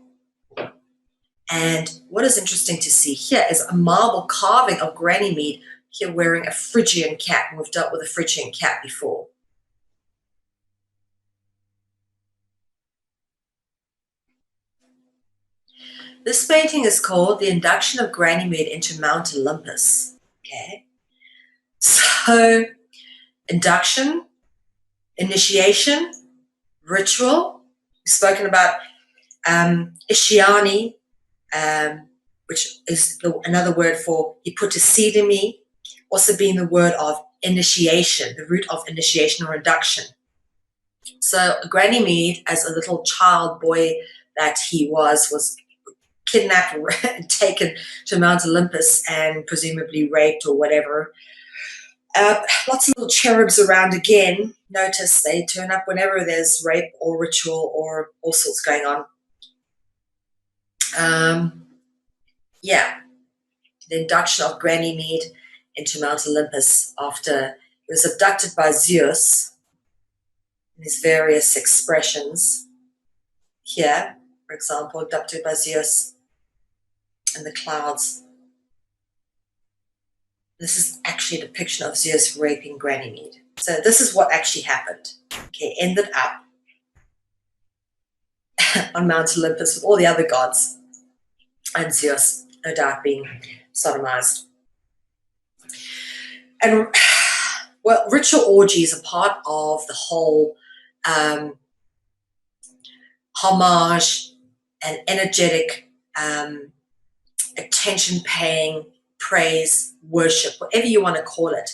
And what is interesting to see here is a marble carving of Ganymede here wearing a Phrygian cap. And we've dealt with a Phrygian cap before. This painting is called The Induction of Ganymede into Mount Olympus. Okay. So, induction, initiation, ritual. We've spoken about Ishiani, which is another word for he put a seed in me, also being the word of initiation, the root of initiation or induction. So Ganymede, as a little child boy that he was kidnapped and taken to Mount Olympus and presumably raped or whatever. Lots of little cherubs around again. Notice they turn up whenever there's rape or ritual or all sorts going on. Yeah, the induction of Ganymede into Mount Olympus after he was abducted by Zeus in his various expressions. Here, for example, abducted by Zeus in the clouds. This is actually a depiction of Zeus raping Ganymede. So this is what actually happened. Okay, ended up on Mount Olympus with all the other gods and Zeus, no doubt, being sodomized. And, well, ritual orgies are part of the whole homage and energetic attention-paying, praise, worship, whatever you want to call it,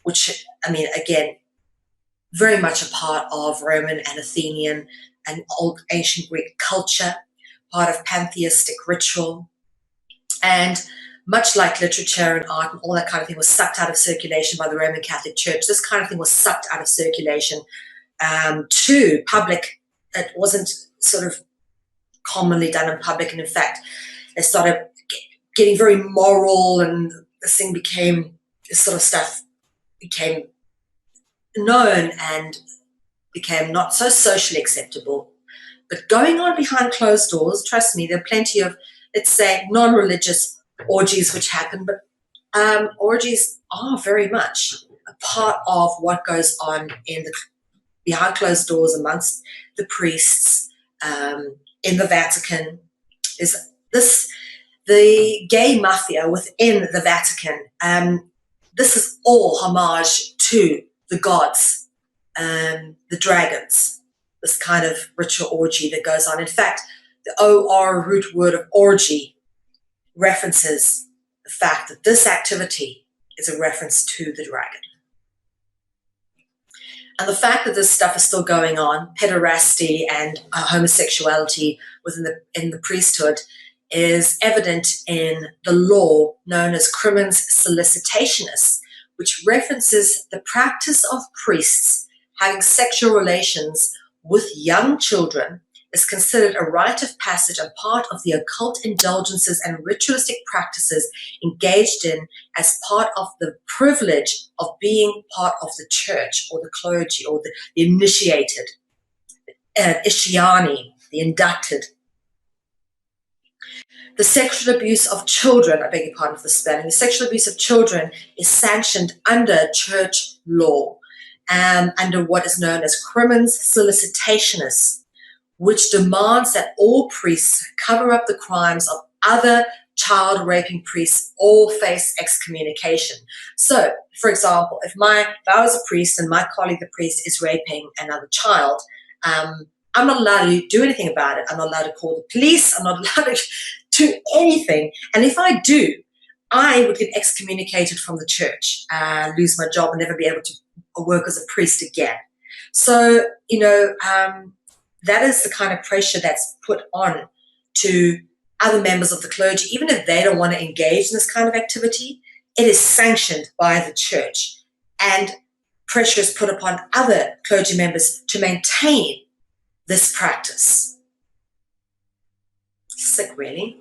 which, I mean, again, very much a part of Roman and Athenian and old ancient Greek culture, part of pantheistic ritual. And much like literature and art and all that kind of thing was sucked out of circulation by the Roman Catholic Church, this kind of thing was sucked out of circulation to public. It wasn't sort of commonly done in public, and in fact, they started getting very moral, and this thing became, this sort of stuff became known and became not so socially acceptable. But going on behind closed doors, trust me, there are plenty of, let's say, non-religious orgies which happen, but orgies are very much a part of what goes on in the behind closed doors amongst the priests in the Vatican. Is this the gay mafia within the Vatican? This is all homage to the gods, the dragons, this kind of ritual orgy that goes on. In fact, the OR root word of orgy references the fact that this activity is a reference to the dragon. And the fact that this stuff is still going on, pederasty and homosexuality in the priesthood, is evident in the law known as Crimin's Solicitationis, which references the practice of priests having sexual relations with young children is considered a rite of passage and part of the occult indulgences and ritualistic practices engaged in as part of the privilege of being part of the church or the clergy or the initiated, Ishiani, the inducted. The sexual abuse of children, I beg your pardon for the spelling, the sexual abuse of children is sanctioned under church law, under what is known as Crimin's Solicitationis, which demands that all priests cover up the crimes of other child raping priests or face excommunication. So, for example, if I was a priest and my colleague, the priest, is raping another child, I'm not allowed to do anything about it. I'm not allowed to call the police. I'm not allowed to do anything. And if I do, I would get excommunicated from the church, lose my job, and never be able to work as a priest again. So, that is the kind of pressure that's put on to other members of the clergy. Even if they don't want to engage in this kind of activity, it is sanctioned by the church. And pressure is put upon other clergy members to maintain this practice. Sick, really.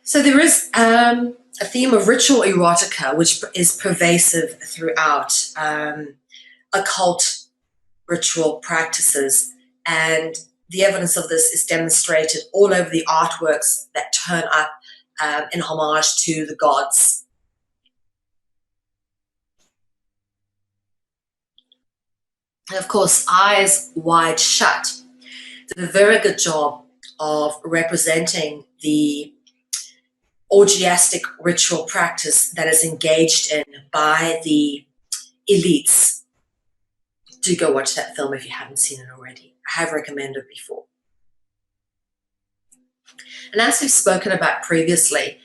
So there is a theme of ritual erotica, which is pervasive throughout occult ritual practices, and the evidence of this is demonstrated all over the artworks that turn up in homage to the gods. And of course, Eyes Wide Shut did a very good job of representing the orgiastic ritual practice that is engaged in by the elites. Do go watch that film if you haven't seen it already. I have recommended it before. And as we've spoken about previously,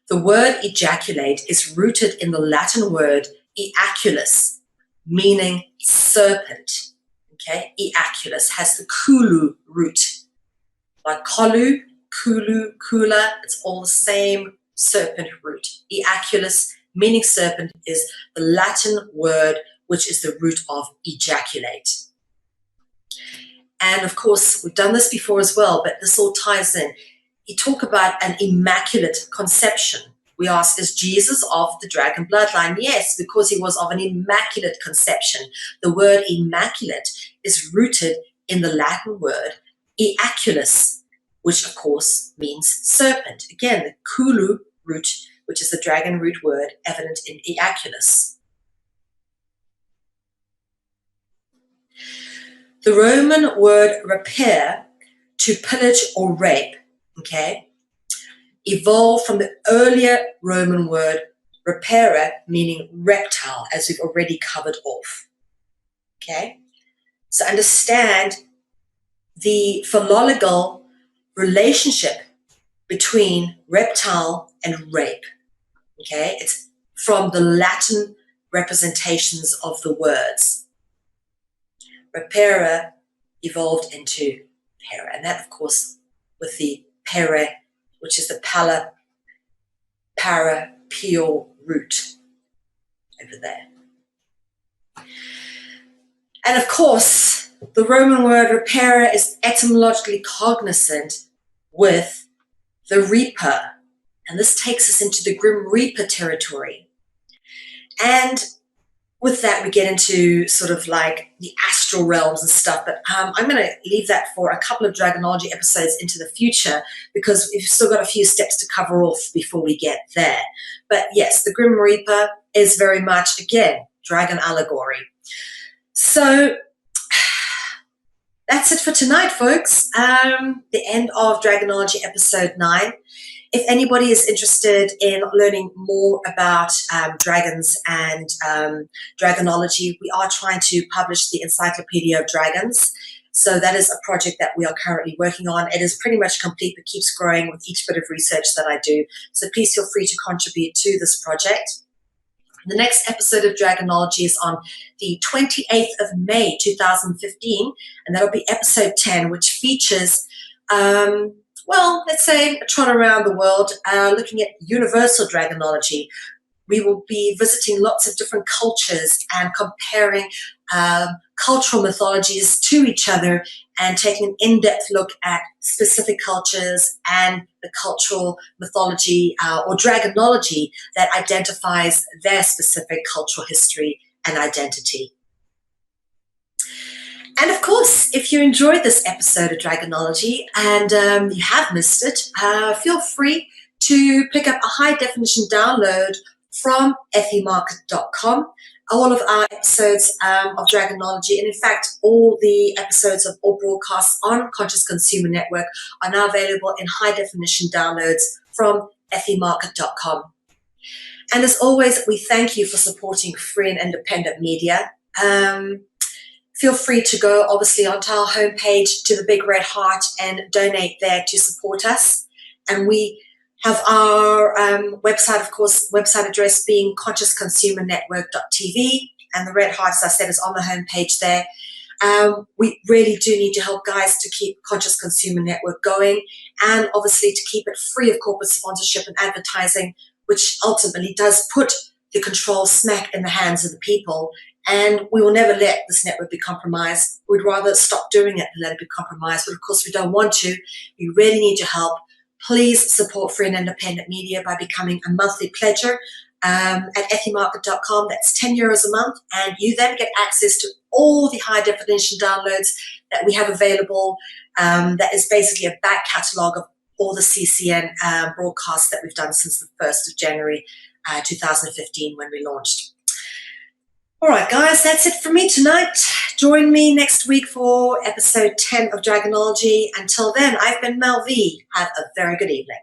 the word ejaculate is rooted in the Latin word eaculus, meaning serpent. Okay, eaculus has the kulu root. Like kolu, kulu, kula, it's all the same serpent root. Eaculus, meaning serpent, is the Latin word which is the root of ejaculate. And of course, we've done this before as well, but this all ties in. You talk about an immaculate conception. We ask, is Jesus of the dragon bloodline? Yes, because he was of an immaculate conception. The word immaculate is rooted in the Latin word eaculus, which of course means serpent. Again, the kulu root, which is the dragon root word, evident in eaculus. The Roman word rapere, to pillage or rape, okay, evolved from the earlier Roman word rapere, meaning reptile, as we've already covered off. Okay, so understand the philological relationship between reptile and rape. Okay, it's from the Latin representations of the words. Repere evolved into pere, and that, of course, with the pere, which is the para pure root over there. And of course, the Roman word repere is etymologically cognizant with the reaper. And this takes us into the Grim Reaper territory. And with that, we get into sort of like the astral realms and stuff. But I'm going to leave that for a couple of Dragonology episodes into the future, because we've still got a few steps to cover off before we get there. But yes, the Grim Reaper is very much, again, dragon allegory. So that's it for tonight, folks. The end of Dragonology episode 9. If anybody is interested in learning more about dragons and Dragonology, we are trying to publish the Encyclopedia of Dragons. So that is a project that we are currently working on. It is pretty much complete, but keeps growing with each bit of research that I do. So please feel free to contribute to this project. The next episode of Dragonology is on the 28th of May, 2015, and that'll be episode 10, which features, well, let's say a trot around the world, looking at universal Dragonology. We will be visiting lots of different cultures and comparing cultural mythologies to each other and taking an in-depth look at specific cultures and the cultural mythology or Dragonology that identifies their specific cultural history and identity. And of course, if you enjoyed this episode of Dragonology and you have missed it, feel free to pick up a high-definition download from ethymarket.com. All of our episodes of Dragonology, and in fact, all the episodes of all broadcasts on Conscious Consumer Network are now available in high-definition downloads from ethymarket.com. And as always, we thank you for supporting free and independent media. Feel free to go, obviously, onto our homepage to the big red heart and donate there to support us. And we have our website, of course, website address being consciousconsumernetwork.tv, and the red heart, as I said, is on the homepage there. We really do need your help, guys, to keep Conscious Consumer Network going, and obviously to keep it free of corporate sponsorship and advertising, which ultimately does put the control smack in the hands of the people. And we will never let this network be compromised. We'd rather stop doing it than let it be compromised. But of course, we don't want to. We really need your help. Please support free and independent media by becoming a monthly pledger at ethymarket.com. That's €10 a month. And you then get access to all the high definition downloads that we have available. That is basically a back catalogue of all the CCN broadcasts that we've done since the 1st of January 2015 when we launched. All right, guys, that's it for me tonight. Join me next week for episode 10 of Dragonology. Until then, I've been Mel V. Have a very good evening.